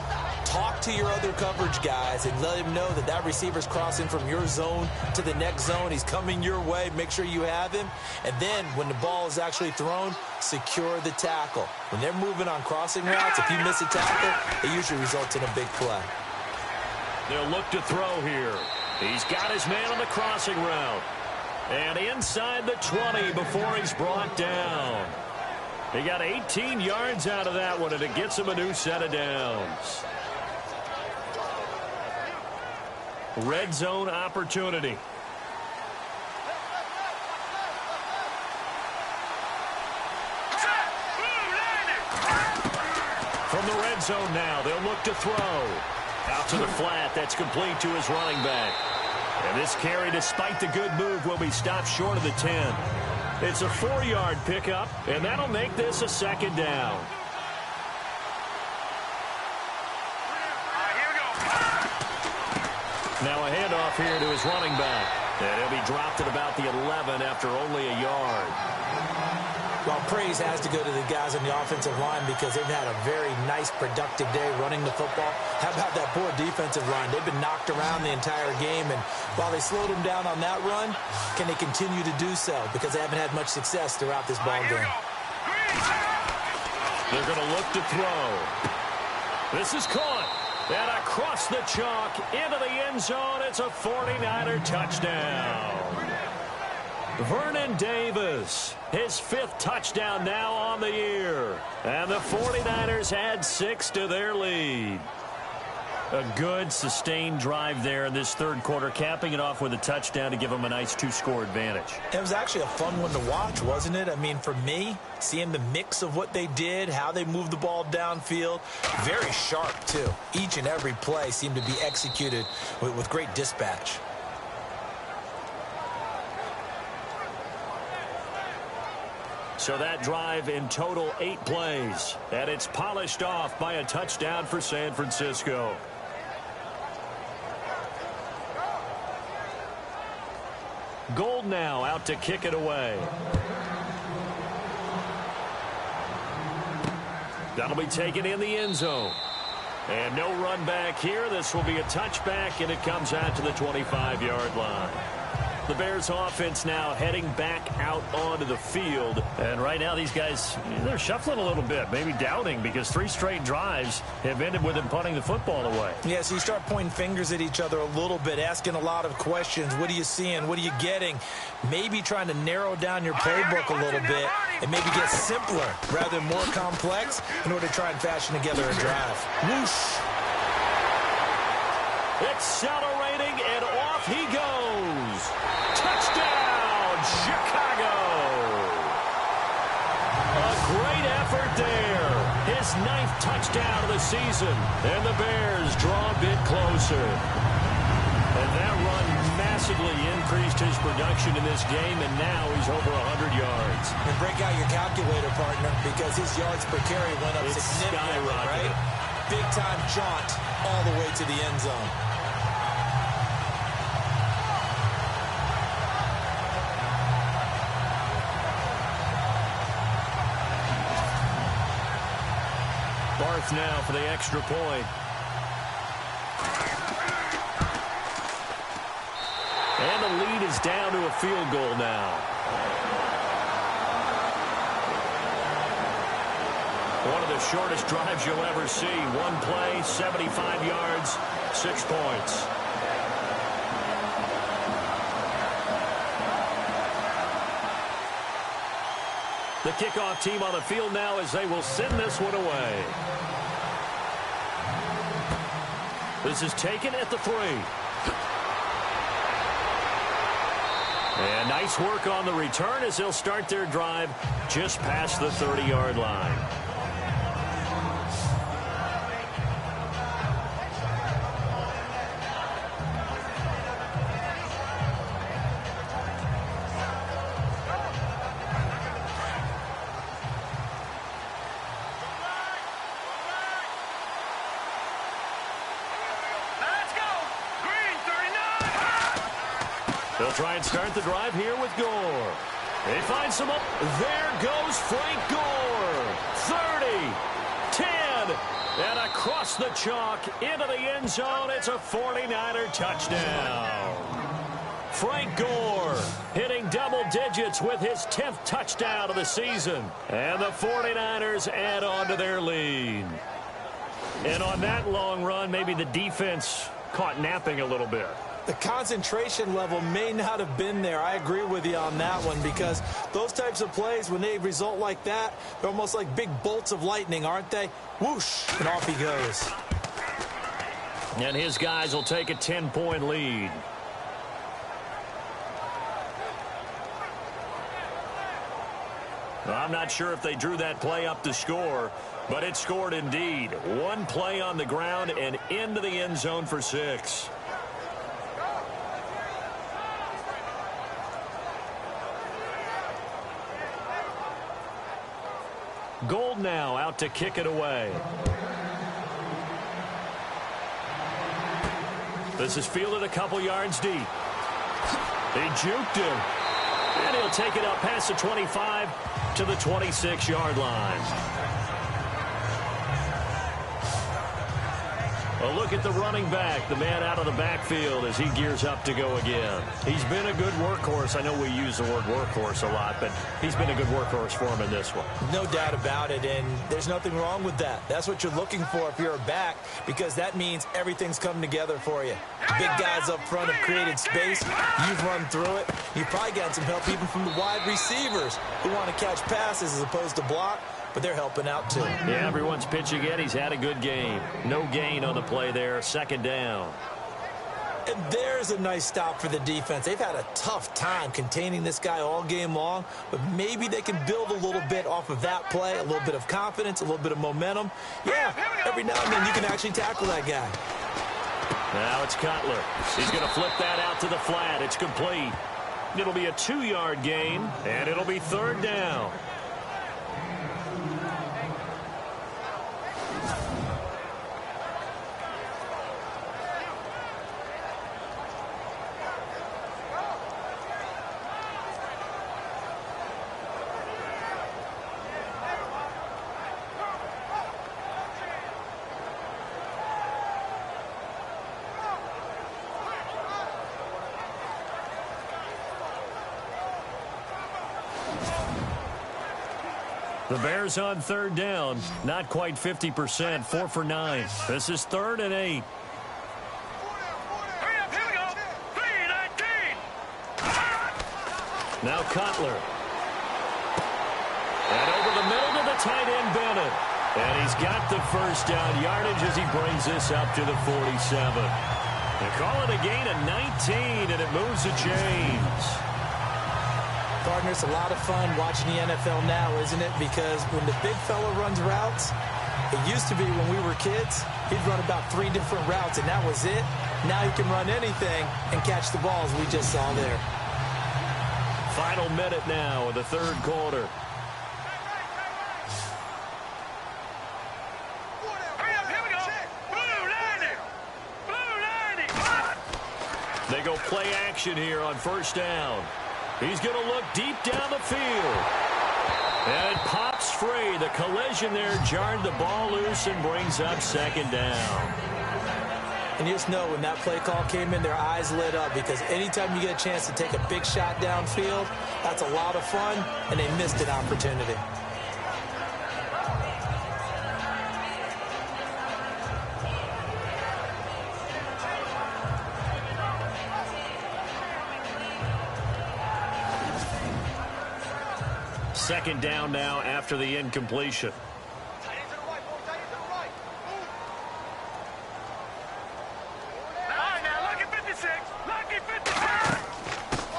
Speaker 2: talk to your other coverage guys and let him know that that receiver's crossing from your zone to the next zone. He's coming your way. Make sure you have him. And then when the ball is actually thrown, secure the tackle. When they're moving on crossing routes, if you miss a tackle, it usually results in a big play.
Speaker 1: They'll look to throw here. He's got his man on the crossing route. And inside the 20 before he's brought down. He got 18 yards out of that one, and it gets him a new set of downs. Red zone opportunity. From the red zone now, they'll look to throw. Out to the flat, that's complete to his running back. And this carry, despite the good move, will be stopped short of the 10. It's a 4-yard pickup, and that'll make this a 2nd down. Now a handoff here to his running back. And he'll be dropped at about the 11 after only a yard.
Speaker 2: Well, praise has to go to the guys on the offensive line because they've had a very nice, productive day running the football. How about that poor defensive line? They've been knocked around the entire game, and while they slowed them down on that run, can they continue to do so? Because they haven't had much success throughout this ball game.
Speaker 1: They're going to look to throw. This is caught. And across the chalk into the end zone. It's a 49er touchdown. Vernon Davis, his 5th touchdown now on the year. And the 49ers add 6 to their lead. A good, sustained drive there in this third quarter, capping it off with a touchdown to give them a nice 2-score advantage.
Speaker 2: It was actually a fun one to watch, wasn't it? I mean, for me, seeing the mix of what they did, how they moved the ball downfield, very sharp, too. Each and every play seemed to be executed with great dispatch.
Speaker 1: So that drive in total 8 plays, and it's polished off by a touchdown for San Francisco. Gold now out to kick it away. That'll be taken in the end zone. And no run back here. This will be a touchback, and it comes out to the 25-yard line. The Bears offense now heading back out onto the field. And right now these guys, they're shuffling a little bit, maybe doubting, because 3 straight drives have ended with them punting the football away.
Speaker 2: Yeah, so you start pointing fingers at each other a little bit, asking a lot of questions. What are you seeing? What are you getting? Maybe trying to narrow down your playbook a little bit and maybe get simpler rather than more complex in order to try and fashion together a drive. Whoosh!
Speaker 1: Accelerating, and off he goes. Touchdown, Chicago. A great effort there. His 9th touchdown of the season. And the Bears draw a bit closer. And that run massively increased his production in this game, and now he's over 100 yards.
Speaker 2: And break out your calculator, partner, because his yards per carry went up significantly, right? Big-time jaunt all the way to the end zone.
Speaker 1: Barth now for the extra point. And the lead is down to a field goal now. One of the shortest drives you'll ever see. 1 play, 75 yards, 6 points. The kickoff team on the field now as they will send this one away. This is taken at the 3. And nice work on the return as they'll start their drive just past the 30-yard line. They'll try and start the drive here with Gore. They find some up. There goes Frank Gore. 30, 10, and across the chalk into the end zone. It's a 49er touchdown. Frank Gore hitting double digits with his 10th touchdown of the season. And the 49ers add on to their lead. And on that long run, maybe the defense caught napping a little bit.
Speaker 2: The concentration level may not have been there. I agree with you on that one, because those types of plays, when they result like that, they're almost like big bolts of lightning, aren't they? Whoosh, and off he goes.
Speaker 1: And his guys will take a 10-point lead. Well, I'm not sure if they drew that play up to score, but it scored indeed. 1 play on the ground and into the end zone for 6. Gold now out to kick it away. This is fielded a couple yards deep. He juked him. And he'll take it up past the 25 to the 26-yard line. A look at the running back, the man out of the backfield as he gears up to go again. He's been a good workhorse. I know we use the word workhorse a lot, but he's been a good workhorse for him in this one.
Speaker 2: No doubt about it, and there's nothing wrong with that. That's what you're looking for if you're a back, because that means everything's coming together for you. Big guys up front have created space. You've run through it. You've probably gotten some help even from the wide receivers who want to catch passes as opposed to block, but they're helping out too.
Speaker 1: Yeah, everyone's pitching in. He's had a good game. No gain on the play there. Second down.
Speaker 2: And there's a nice stop for the defense. They've had a tough time containing this guy all game long, but maybe they can build a little bit off of that play, a little bit of confidence, a little bit of momentum. Yeah, every now and then you can actually tackle that guy.
Speaker 1: Now it's Cutler. He's going to flip that out to the flat. It's complete. It'll be a 2-yard gain, and it'll be third down. The Bears on third down, not quite 50%, 4 for 9. This is 3rd and 8.
Speaker 4: Hurry up, here we go. 3-19.
Speaker 1: Now Cutler. And over the middle to the tight end, Bennett. And he's got the first down yardage as he brings this up to the 47. They call it a gain of 19, and it moves the chains.
Speaker 2: Partner, it's a lot of fun watching the NFL now, isn't it? Because when the big fella runs routes, it used to be when we were kids, he'd run about 3 different routes, and that was it. Now he can run anything and catch the balls we just saw there.
Speaker 1: Final minute now of the third quarter.
Speaker 4: Hurry up, here we go. Blue 90.
Speaker 1: They go play action here on first down. He's going to look deep down the field. And it pops free. The collision there jarred the ball loose and brings up second down.
Speaker 2: And you just know when that play call came in, their eyes lit up, because anytime you get a chance to take a big shot downfield, that's a lot of fun, and they missed an opportunity.
Speaker 1: Second down now after the incompletion.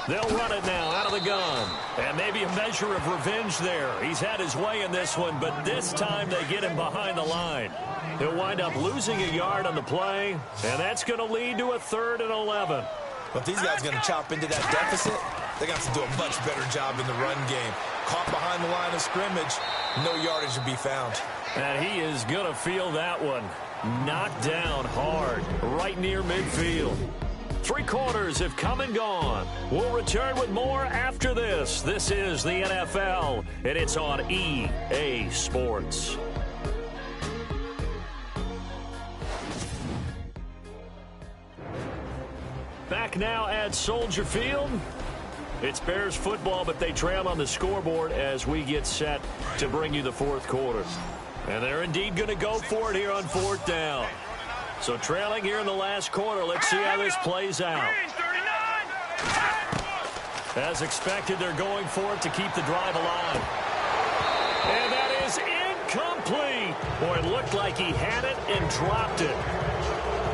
Speaker 1: They'll run it now out of the gun. And maybe a measure of revenge there. He's had his way in this one, but this time they get him behind the line. He'll wind up losing a yard on the play, and that's going to lead to a 3rd and 11.
Speaker 2: But if these guys are going to chop into that deficit, they got to do a much better job in the run game. Caught behind the line of scrimmage, no yardage to be found.
Speaker 1: And he is going to feel that one. Knocked down hard, right near midfield. 3 quarters have come and gone. We'll return with more after this. This is the NFL, and it's on EA Sports. Back now at Soldier Field. It's Bears football, but they trail on the scoreboard as we get set to bring you the 4th quarter. And they're indeed going to go for it here on 4th down. So trailing here in the last quarter, let's see how this plays out. As expected, they're going for it to keep the drive alive. And that is incomplete. Boy, it looked like he had it and dropped it.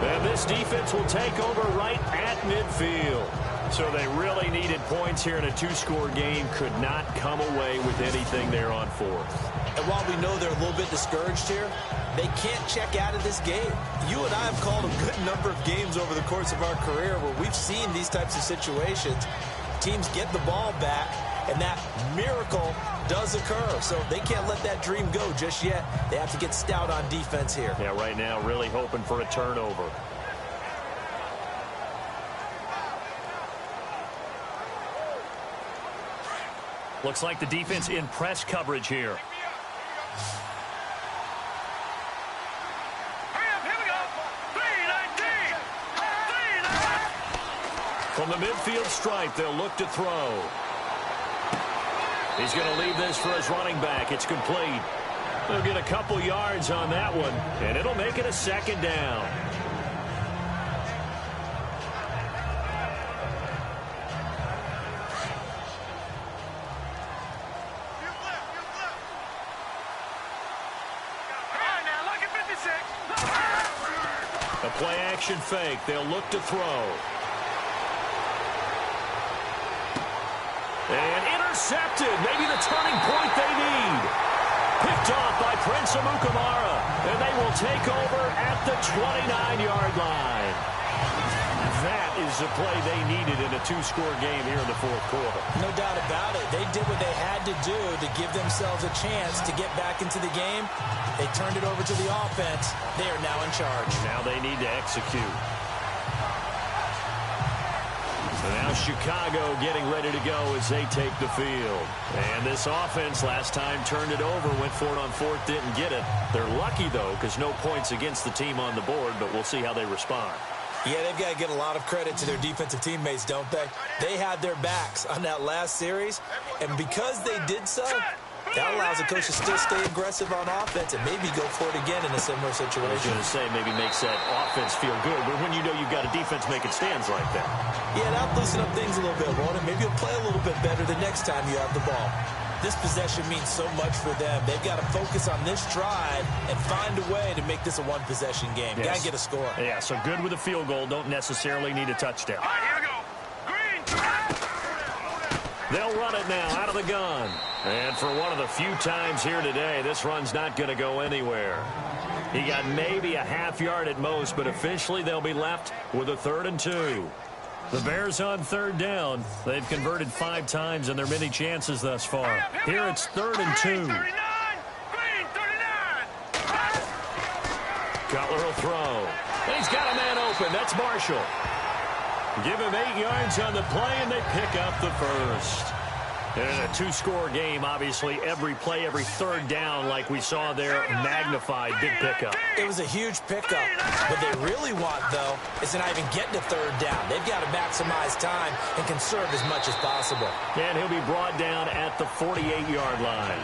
Speaker 1: And this defense will take over right at midfield. So they really needed points here in a 2-score game. Could not come away with anything there on 4th.
Speaker 2: And while we know they're a little bit discouraged here, they can't check out of this game. You and I have called a good number of games over the course of our career where we've seen these types of situations. Teams get the ball back, and that miracle does occur. So they can't let that dream go just yet. They have to get stout on defense here.
Speaker 1: Yeah, right now really hoping for a turnover. Looks like the defense in press coverage here.
Speaker 4: Hurry up, here we go. 3,
Speaker 1: From the midfield stripe, they'll look to throw. He's going to leave this for his running back. It's complete. They'll get a couple yards on that one, and it'll make it a second down. A play-action fake. They'll look to throw. And intercepted. Maybe the turning point they need. Picked off by Prince Amukamara. And they will take over at the 29-yard line. That is the play they needed in a two-score game here in the fourth quarter.
Speaker 2: No doubt about it. They did what they had to do to give themselves a chance to get back into the game. They turned it over to the offense. They are now in charge.
Speaker 1: Now they need to execute. So now Chicago getting ready to go as they take the field. And this offense last time turned it over, went for it on fourth, didn't get it. They're lucky, though, because no points against the team on the board, but we'll see how they respond.
Speaker 2: Yeah, they've got to give a lot of credit to their defensive teammates, don't they? They had their backs on that last series, and because they did so, that allows the coach to still stay aggressive on offense and maybe go for it again in a similar situation.
Speaker 1: I was going to say maybe makes that offense feel good, but when you know you've got a defense making stands like that.
Speaker 2: Yeah, that'll loosen up things a little bit, won't it? Maybe you'll play a little bit better the next time you have the ball. This possession means so much for them. They've got to focus on this drive and find a way to make this a one-possession game.
Speaker 1: Yes.
Speaker 2: Got to get a score.
Speaker 1: Yeah, so good with a field goal. Don't necessarily need a touchdown.
Speaker 4: All right, here we go. Green.
Speaker 1: They'll run it now out of the gun. And for one of the few times here today, this run's not going to go anywhere. He got maybe a half yard at most, but officially they'll be left with a 3rd and 2. The Bears on 3rd down. They've converted 5 times in their many chances thus far. Here it's 3rd and 2.
Speaker 4: Green 39. Green 39.
Speaker 1: Cutler will throw. And he's got a man open. That's Marshall. Give him 8 yards on the play, and they pick up the first. In a two-score game, obviously, every play, every 3rd down, like we saw there, magnified, big pickup.
Speaker 2: It was a huge pickup. What they really want, though, is to not even get to 3rd down. They've got to maximize time and conserve as much as possible.
Speaker 1: And he'll be brought down at the 48-yard line.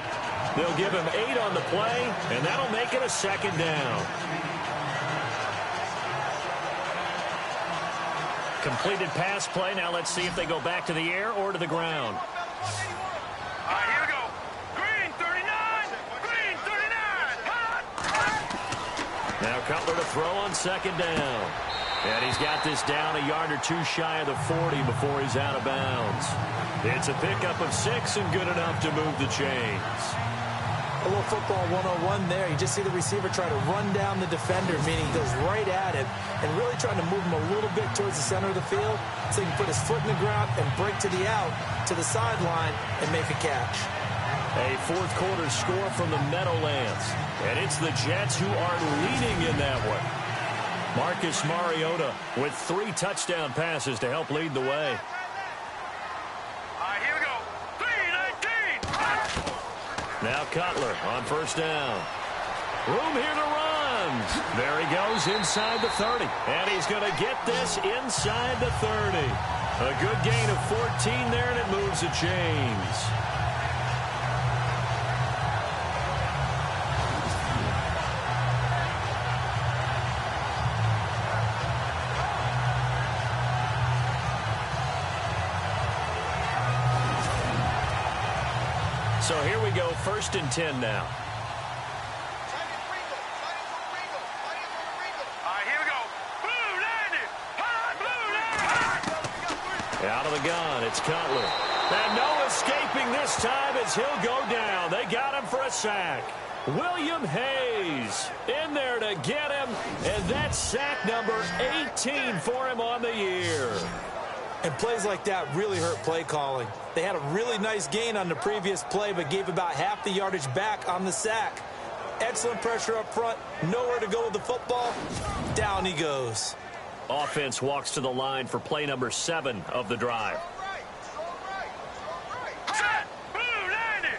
Speaker 1: They'll give him 8 on the play, and that'll make it a 2nd down. Completed pass play. Now let's see if they go back to the air or to the ground.
Speaker 4: All right, here we go. Green 39. Green 39.
Speaker 1: Now Cutler to throw on 2nd down. And he's got this down a yard or 2 shy of the 40 before he's out of bounds. It's a pickup of 6 and good enough to move the chains.
Speaker 2: A little football 101 there. You just see the receiver try to run down the defender, meaning he goes right at him and really trying to move him a little bit towards the center of the field so he can put his foot in the ground and break to the out, to the sideline, and make a catch.
Speaker 1: A fourth quarter score from the Meadowlands. And it's the Jets who are leading in that one. Marcus Mariota with 3 touchdown passes to help lead the way.
Speaker 4: All right, here we go. Green 19.
Speaker 1: Now Cutler on 1st down. Room here to run. There he goes inside the 30. And he's going to get this inside the 30. A good gain of 14 there, and it moves the chains. So here we go, 1st and 10 now.
Speaker 4: All right, here we go. Blue landed. Hot blue landed.
Speaker 1: Out of the gun, it's Cutler. And no escaping this time as he'll go down. They got him for a sack. William Hayes in there to get him. And that's sack number 18 for him on the year.
Speaker 2: And plays like that really hurt play calling. They had a really nice gain on the previous play, but gave about half the yardage back on the sack. Excellent pressure up front. Nowhere to go with the football. Down he goes.
Speaker 1: Offense walks to the line for play number 7 of the drive.
Speaker 4: Set. Blue landed.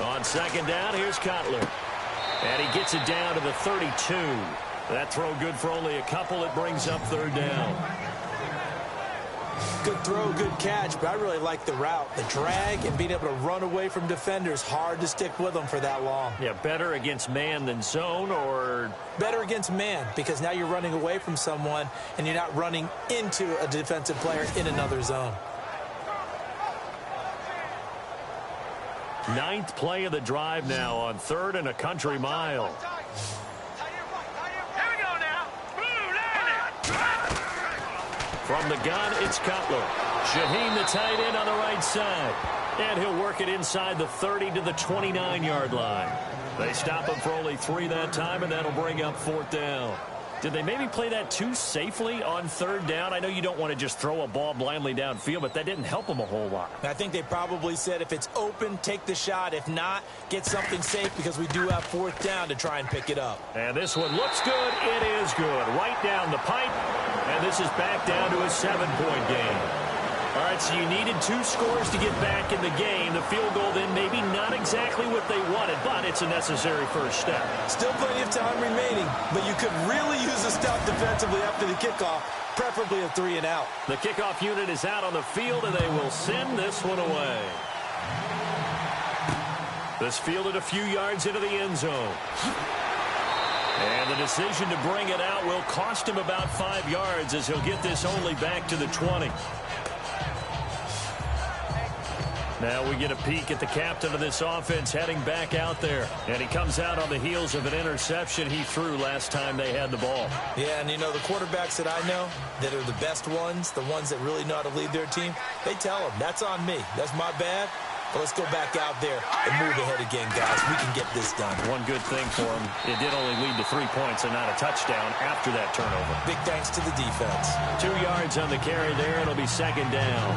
Speaker 1: On 2nd down, here's Cutler. And he gets it down to the 32. That throw good for only a couple. It brings up 3rd down.
Speaker 2: Good throw, good catch, but I really like the route. The drag and being able to run away from defenders, hard to stick with them for that long.
Speaker 1: Yeah, better against man than zone, or?
Speaker 2: Better against man, because now you're running away from someone and you're not running into a defensive player in another zone.
Speaker 1: Ninth play of the drive now on 3rd and a country mile. From the gun, it's Cutler. Shaheen, the tight end, on the right side. And he'll work it inside the 30 to the 29-yard line. They stop him for only 3 that time, and that'll bring up 4th down. Did they maybe play that too safely on 3rd down? I know you don't want to just throw a ball blindly downfield, but that didn't help them a whole lot.
Speaker 2: I think they probably said if it's open, take the shot. If not, get something safe, because we do have 4th down to try and pick it up.
Speaker 1: And this one looks good. It is good. Right down the pipe. And this is back down to a 7-point game. All right, so you needed 2 scores to get back in the game. The field goal then maybe not exactly what they wanted, but it's a necessary first step.
Speaker 2: Still plenty of time remaining, but you could really use a stop defensively after the kickoff, preferably a 3-and-out.
Speaker 1: The kickoff unit is out on the field, and they will send this one away. This fielded a few yards into the end zone. And the decision to bring it out will cost him about 5 yards, as he'll get this only back to the 20. Now we get a peek at the captain of this offense heading back out there. And he comes out on the heels of an interception he threw last time they had the ball.
Speaker 2: Yeah, and you know, the quarterbacks that I know that are the best ones, the ones that really know how to lead their team, they tell them, that's on me. That's my bad. But let's go back out there and move ahead again, guys. We can get this done.
Speaker 1: One good thing for him, it did only lead to 3 points and not a touchdown after that turnover.
Speaker 2: Big thanks to the defense.
Speaker 1: 2 yards on the carry there. It'll be 2nd down.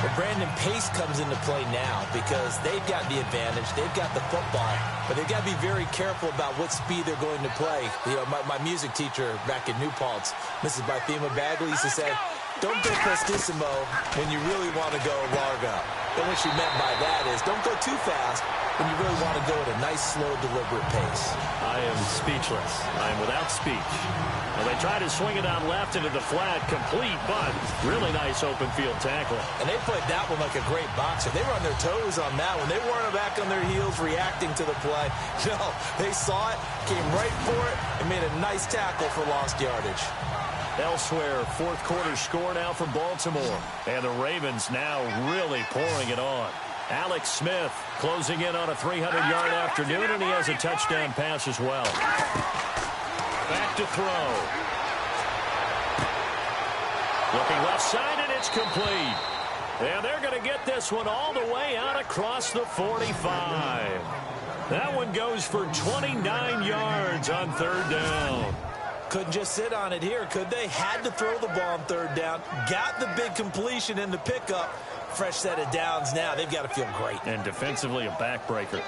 Speaker 2: But Brandon, pace comes into play now because they've got the advantage. They've got the football, but they've got to be very careful about what speed they're going to play. You know, my music teacher back in New Paltz, Mrs. Barthema Bagley, used to say, don't go prestissimo when you really want to go largo. And what she meant by that is don't go too fast when you really want to go at a nice, slow, deliberate pace.
Speaker 1: I am speechless. I am without speech. Well, they try to swing it out left into the flat, complete, but really nice open field tackle.
Speaker 2: And they played that one like a great boxer. They were on their toes on that one. They weren't back on their heels reacting to the play. No, they saw it, came right for it, and made a nice tackle for lost yardage.
Speaker 1: Elsewhere, 4th quarter score now for Baltimore. And the Ravens now really pouring it on. Alex Smith closing in on a 300-yard afternoon, and he has a touchdown pass as well. Back to throw. Looking left side, and it's complete. And they're going to get this one all the way out across the 45. That one goes for 29 yards on 3rd down.
Speaker 2: Couldn't just sit on it here, could they? Had to throw the ball on 3rd down. Got the big completion in the pickup. Fresh set of downs now. They've got to feel great.
Speaker 1: And defensively, a backbreaker.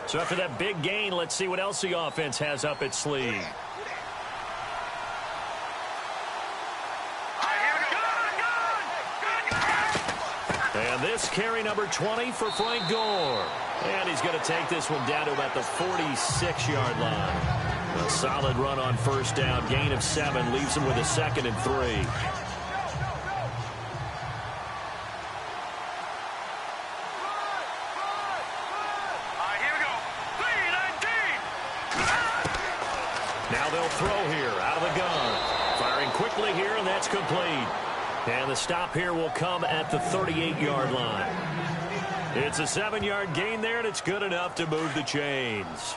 Speaker 1: So after that big gain, let's see what else the offense has up its sleeve. And this carry number 20 for Frank Gore. And he's going to take this one down to about the 46-yard line. A solid run on 1st down. Gain of 7 leaves him with a 2nd and 3. Now they'll throw here out of the gun. Firing quickly here, and that's complete. And the stop here will come at the 38-yard line. It's a 7-yard gain there, and it's good enough to move the chains.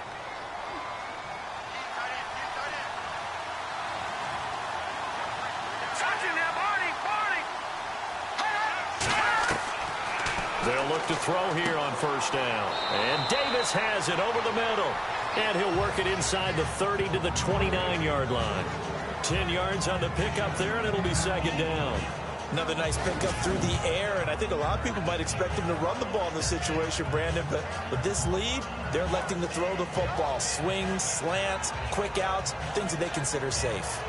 Speaker 1: They'll look to throw here on 1st down. And Davis has it over the middle. And he'll work it inside the 30 to the 29-yard line. 10 yards on the pickup there, and it'll be 2nd down.
Speaker 2: Another nice pickup through the air, and I think a lot of people might expect him to run the ball in this situation, Brandon, but with this lead, they're electing to throw the football. Swings, slants, quick outs, things that they consider safe.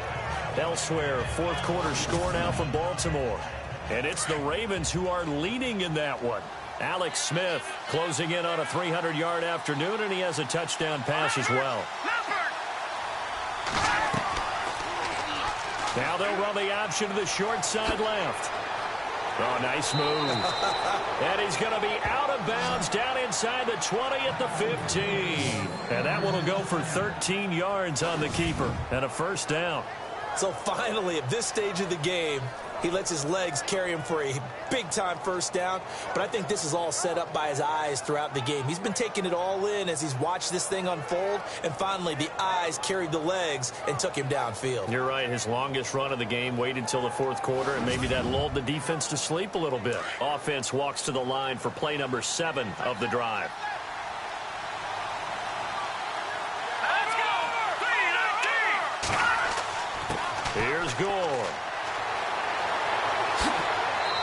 Speaker 1: Elsewhere, 4th quarter score now for Baltimore. And it's the Ravens who are leading in that one. Alex Smith closing in on a 300-yard afternoon, and he has a touchdown pass as well. Now they'll run the option to the short side left. Oh, nice move. And he's going to be out of bounds down inside the 20 at the 15. And that one will go for 13 yards on the keeper and a first down.
Speaker 2: So finally, at this stage of the game, he lets his legs carry him for a big-time first down. But I think this is all set up by his eyes throughout the game. He's been taking it all in as he's watched this thing unfold. And finally, the eyes carried the legs and took him downfield.
Speaker 1: You're right. His longest run of the game waited until the fourth quarter, and maybe that lulled the defense to sleep a little bit. Offense walks to the line for play number 7 of the drive. Here's Gore.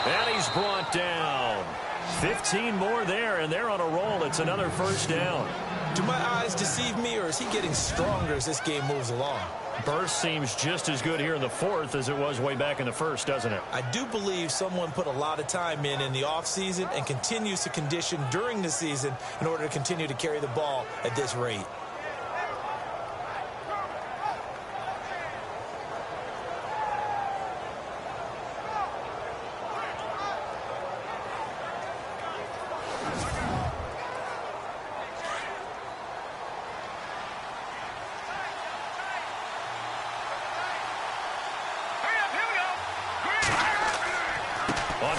Speaker 1: And he's brought down. 15 more there, and they're on a roll. It's another first down.
Speaker 2: Do my eyes deceive me, or is he getting stronger as this game moves along?
Speaker 1: Burst seems just as good here in the fourth as it was way back in the first, doesn't it?
Speaker 2: I do believe someone put a lot of time in the offseason and continues to condition during the season in order to continue to carry the ball at this rate.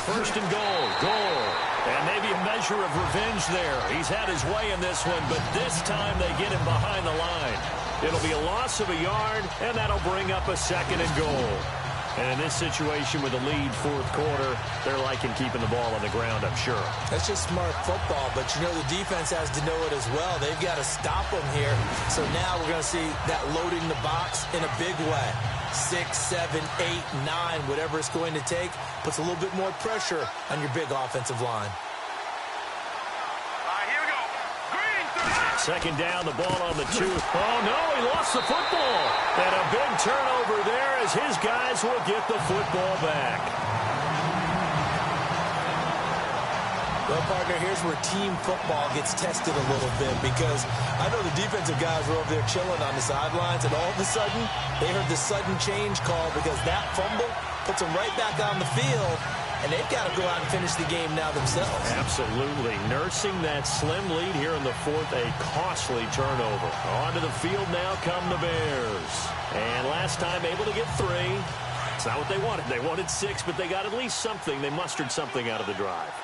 Speaker 1: First and goal. And maybe a measure of revenge there. He's had his way in this one, but this time they get him behind the line. It'll be a loss of a yard, and that'll bring up a second and goal. And in this situation with a lead fourth quarter, they're liking keeping the ball on the ground, I'm sure.
Speaker 2: That's just smart football, but you know the defense has to know it as well. They've got to stop them here. So now we're going to see that loading the box in a big way. 6, 7, 8, 9, whatever it's going to take, puts a little bit more pressure on your big offensive line.
Speaker 4: Here we go.
Speaker 1: Second down, the ball on the 2. Oh, no, he lost the football. And a big turnover there as his guys will get the football back.
Speaker 2: Well, partner, here's where team football gets tested a little bit, because I know the defensive guys were over there chilling on the sidelines, and all of a sudden, they heard the sudden change call because that fumble puts them right back on the field, and they've got to go out and finish the game now themselves.
Speaker 1: Absolutely. Nursing that slim lead here in the fourth, a costly turnover. Onto the field now come the Bears. And last time able to get 3. It's not what they wanted. They wanted 6, but they got at least something. They mustered something out of the drive.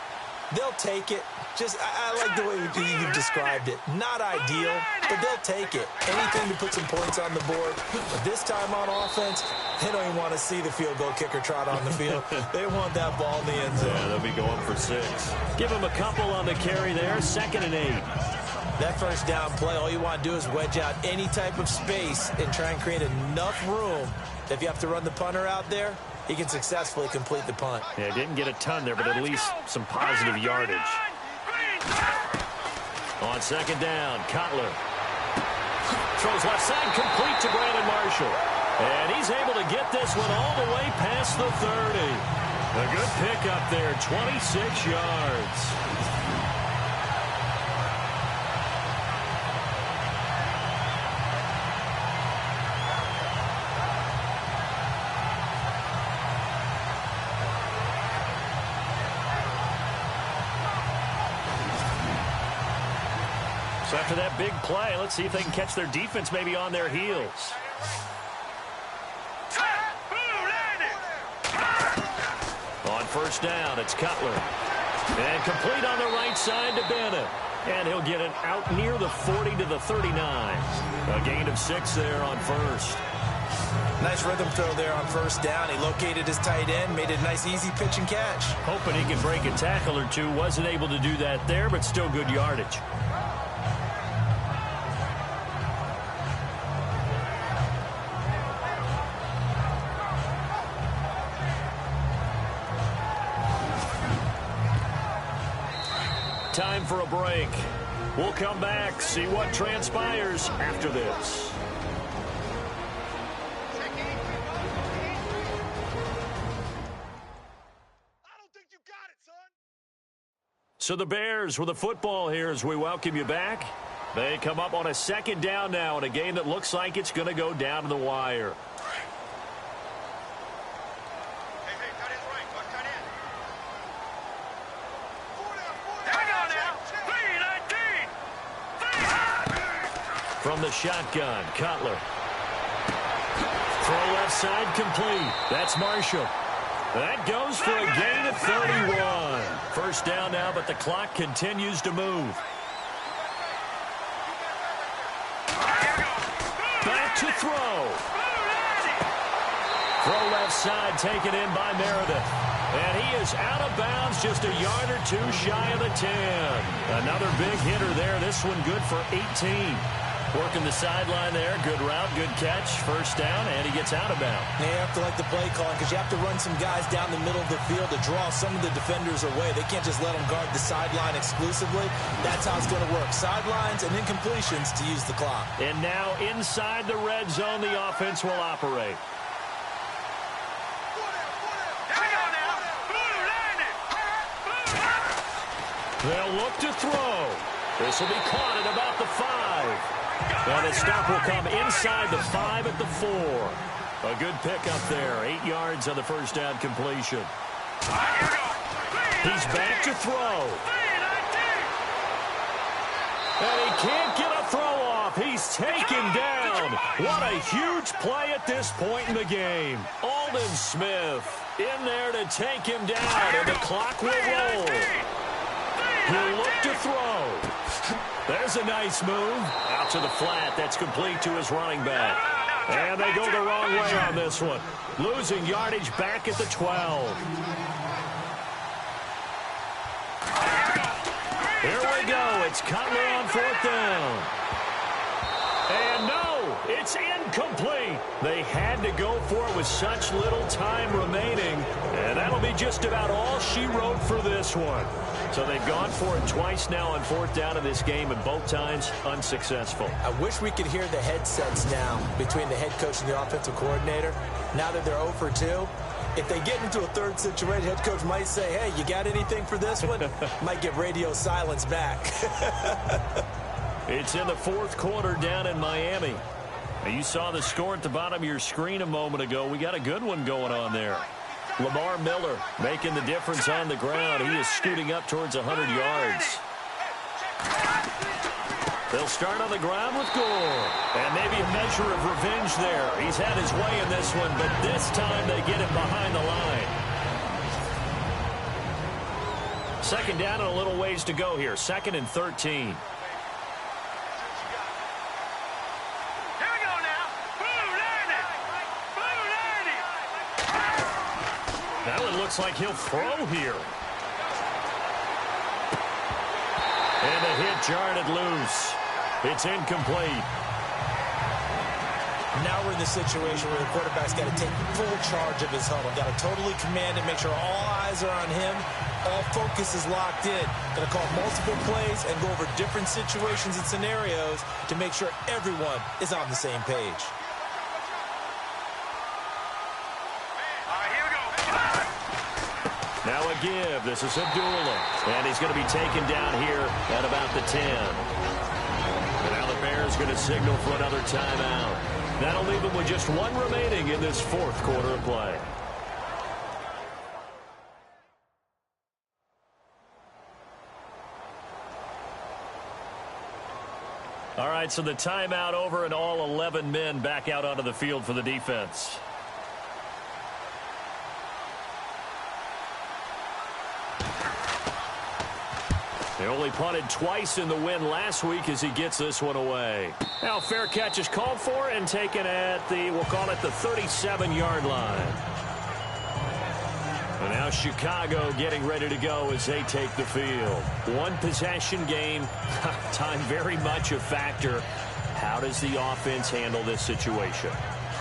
Speaker 2: They'll take it. I like the way you've described it. Not ideal, but they'll take it. Anything to put some points on the board. But this time on offense, they don't even want to see the field goal kicker trot on the field. They want that ball in the end zone.
Speaker 1: Yeah, they'll be going for 6. Give them a couple on the carry there. 2nd and 8.
Speaker 2: That first down play, all you want to do is wedge out any type of space and try and create enough room that if you have to run the punter out there, he can successfully complete the punt.
Speaker 1: Yeah, didn't get a ton there, but at least some positive yardage. On second down, Cutler throws left side, complete to Brandon Marshall. And he's able to get this one all the way past the 30. A good pickup there, 26 yards. So after that big play, let's see if they can catch their defense maybe on their heels. On first down, it's Cutler. And complete on the right side to Bennett. And he'll get it out near the 40 to the 39. A gain of 6 there on first.
Speaker 2: Nice rhythm throw there on first down. He located his tight end, made a nice easy pitch and catch.
Speaker 1: Hoping he can break a tackle or two. Wasn't able to do that there, but still good yardage. Time for a break. We'll come back, see what transpires after this. So the Bears with the football here as we welcome you back. They come up on a second down now in a game that looks like it's going to go down to the wire. From the shotgun, Cutler. Throw left side complete. That's Marshall. That goes for a gain of 31. First down now, but the clock continues to move. Back to throw. Throw left side taken in by Meredith. And he is out of bounds just a yard or two shy of the 10. Another big hitter there. This one good for 18. Working the sideline there. Good route, good catch. First down, and he gets out of bounds.
Speaker 2: You have to like the play calling because you have to run some guys down the middle of the field to draw some of the defenders away. They can't just let them guard the sideline exclusively. That's how it's going to work. Sidelines and incompletions to use the clock.
Speaker 1: And now inside the red zone, the offense will operate. They'll look to throw. This will be caught at about the 5. And the stop will come inside the 5 at the 4. A good pickup there. 8 yards on the first down completion. He's back to throw. And he can't get a throw off. He's taken down. What a huge play at this point in the game. Aldon Smith in there to take him down, and the clock will roll. He'll look to throw. There's a nice move. Out to the flat. That's complete to his running back. And they go the wrong way on this one. Losing yardage back at the 12. Here we go. It's Cutler on fourth down. And no, it's incomplete. They had to go for it with such little time remaining. And that'll be just about all she wrote for this one. So they've gone for it twice now on fourth down in this game, and both times unsuccessful.
Speaker 2: I wish we could hear the headsets now between the head coach and the offensive coordinator. Now that they're 0 for 2, if they get into a third situation, head coach might say, hey, you got anything for this one? Might get radio silence back.
Speaker 1: It's in the fourth quarter down in Miami. Now, you saw the score at the bottom of your screen a moment ago. We got a good one going on there. Lamar Miller making the difference on the ground. He is scooting up towards 100 yards. They'll start on the ground with Gore. And maybe a measure of revenge there. He's had his way in this one, but this time they get him behind the line. Second down and a little ways to go here. 2nd and 13. That one looks like he'll throw here. And the hit jarred it loose. It's incomplete.
Speaker 2: Now we're in the situation where the quarterback's got to take full charge of his huddle. Got to totally command it, make sure all eyes are on him. All focus is locked in. Going to call multiple plays and go over different situations and scenarios to make sure everyone is on the same page.
Speaker 1: Now a give. This is Abdullah. And he's going to be taken down here at about the 10. And now the Bears going to signal for another timeout. That'll leave them with just one remaining in this fourth quarter of play. All right, so the timeout over and all 11 men back out onto the field for the defense. They only punted twice in the win last week as he gets this one away. Now fair catch is called for and taken at the, we'll call it the 37-yard line. And now Chicago getting ready to go as they take the field. One possession game, time very much a factor. How does the offense handle this situation?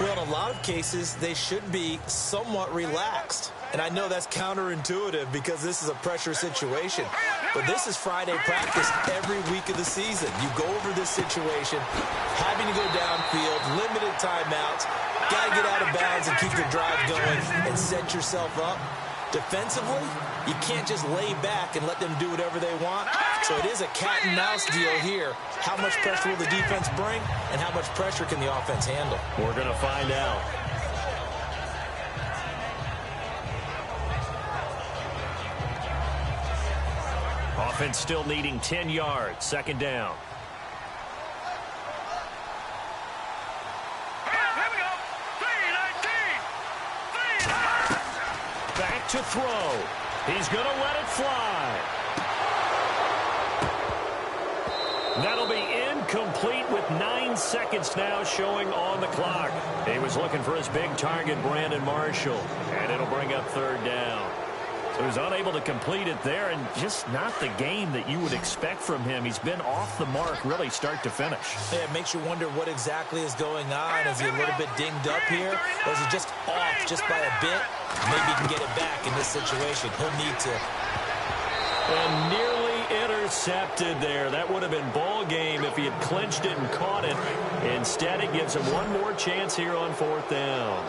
Speaker 2: Well, in a lot of cases, they should be somewhat relaxed. And I know that's counterintuitive because this is a pressure situation. But this is Friday practice every week of the season. You go over this situation, having to go downfield, limited timeouts, got to get out of bounds and keep the drive going and set yourself up Defensively, you can't just lay back and let them do whatever they want. So it is a cat and mouse deal here. How much pressure will the defense bring, and how much pressure can the offense handle?
Speaker 1: We're going to find out. Offense still needing 10 yards. Second down. Back to throw. He's going to let it fly. That'll be incomplete with 9 seconds now showing on the clock. He was looking for his big target, Brandon Marshall, and it'll bring up third down. So he was unable to complete it there, and just not the game that you would expect from him. He's been off the mark really start to finish.
Speaker 2: Yeah, it makes you wonder what exactly is going on. Is he a little bit dinged up here, or is he just off just by a bit? Maybe he can get it back in this situation. He'll need to.
Speaker 1: And nearly intercepted there. That would have been ball game if he had clinched it and caught it. Instead, it gives him one more chance here on fourth down.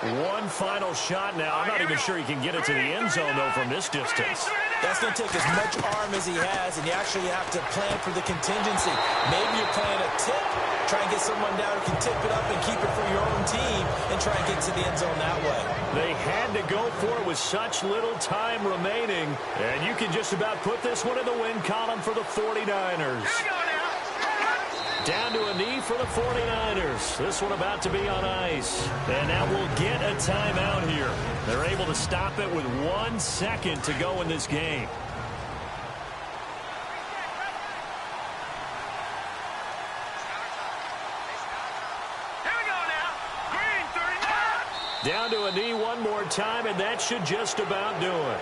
Speaker 1: One final shot now. I'm not even sure he can get it to the end zone, though, from this distance.
Speaker 2: That's going to take as much arm as he has, and you actually have to plan for the contingency. Maybe you're playing a tip, try and get someone down who can tip it up and keep it for your own team and try and get to the end zone that way. They
Speaker 1: had to go for it with such little time remaining, and you can just about put this one in the win column for the 49ers. Down to a knee for the 49ers. This one about to be on ice. And now we'll get a timeout here. They're able to stop it with 1 second to go in this game.
Speaker 4: Here we go now. Green 39.
Speaker 1: Down to a knee one more time, and that should just about do it.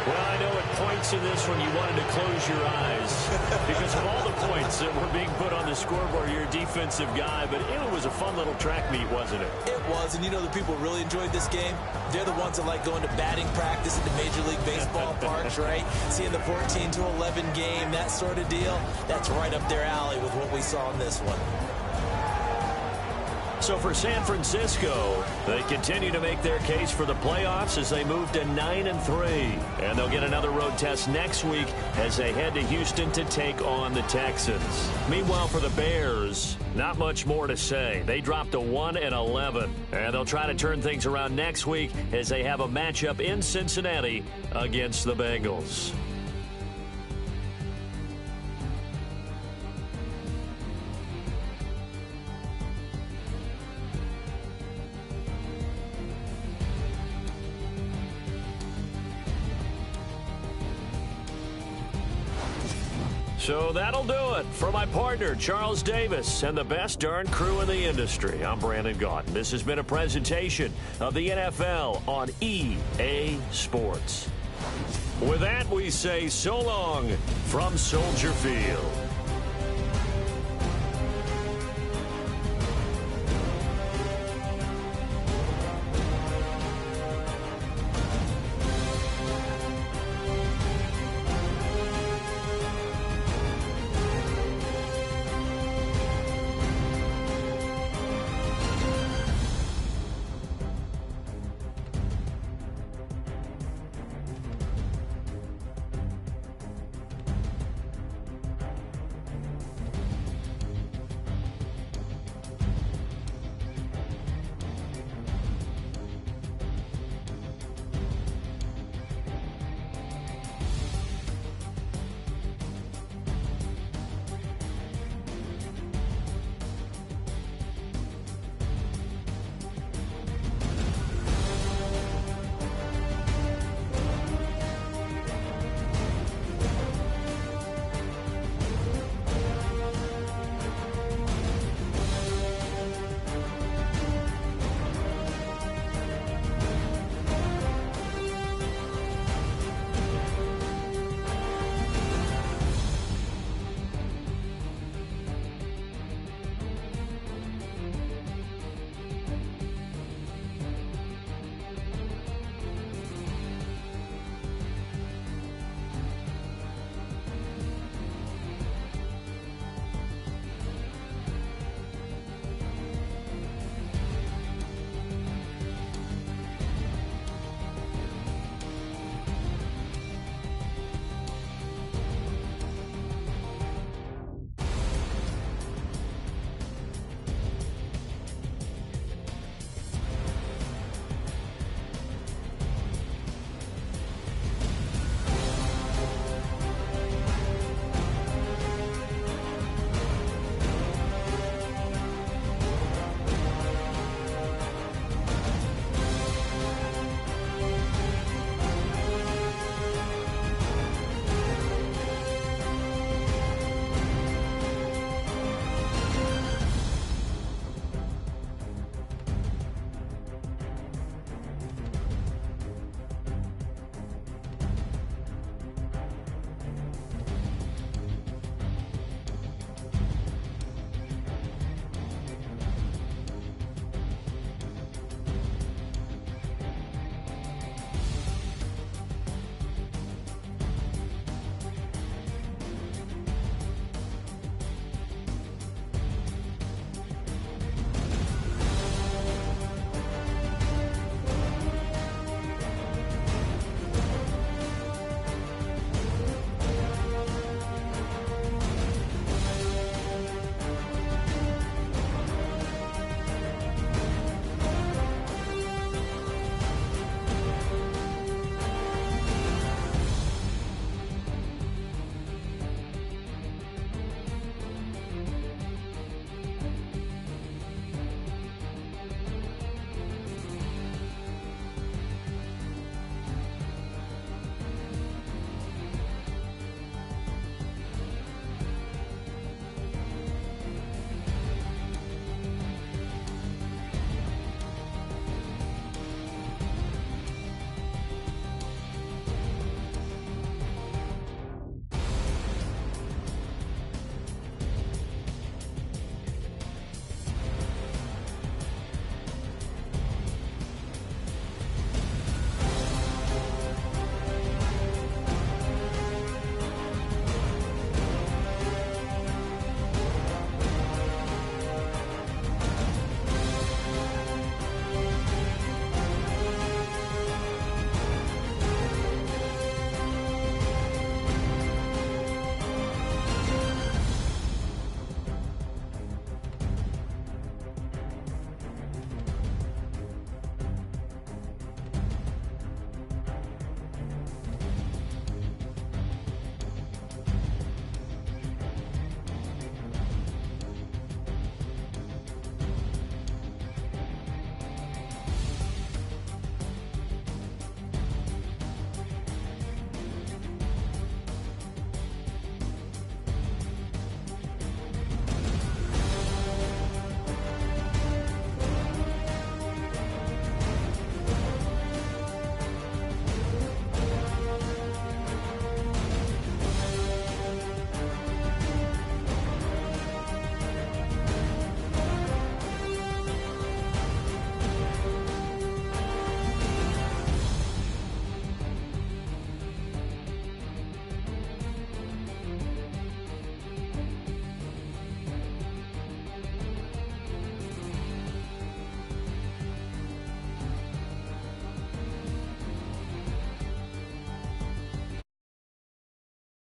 Speaker 1: Well, I know at points in this one you wanted to close your eyes because of all the points that were being put on the scoreboard. You're a defensive guy, but it was a fun little track meet, wasn't it?
Speaker 2: It was, and you know the people really enjoyed this game? They're the ones that like going to batting practice at the Major League Baseball parks, right? Seeing the 14-11 game, that sort of deal. That's right up their alley with what we saw in this one.
Speaker 1: So for San Francisco, they continue to make their case for the playoffs as they move to 9-3. And they'll get another road test next week as they head to Houston to take on the Texans. Meanwhile, for the Bears, not much more to say. They dropped to 1-11. And they'll try to turn things around next week as they have a matchup in Cincinnati against the Bengals. So that'll do it. For my partner, Charles Davis, and the best darn crew in the industry, I'm Brandon Gaudin. This has been a presentation of the NFL on EA Sports. With that, we say so long from Soldier Field.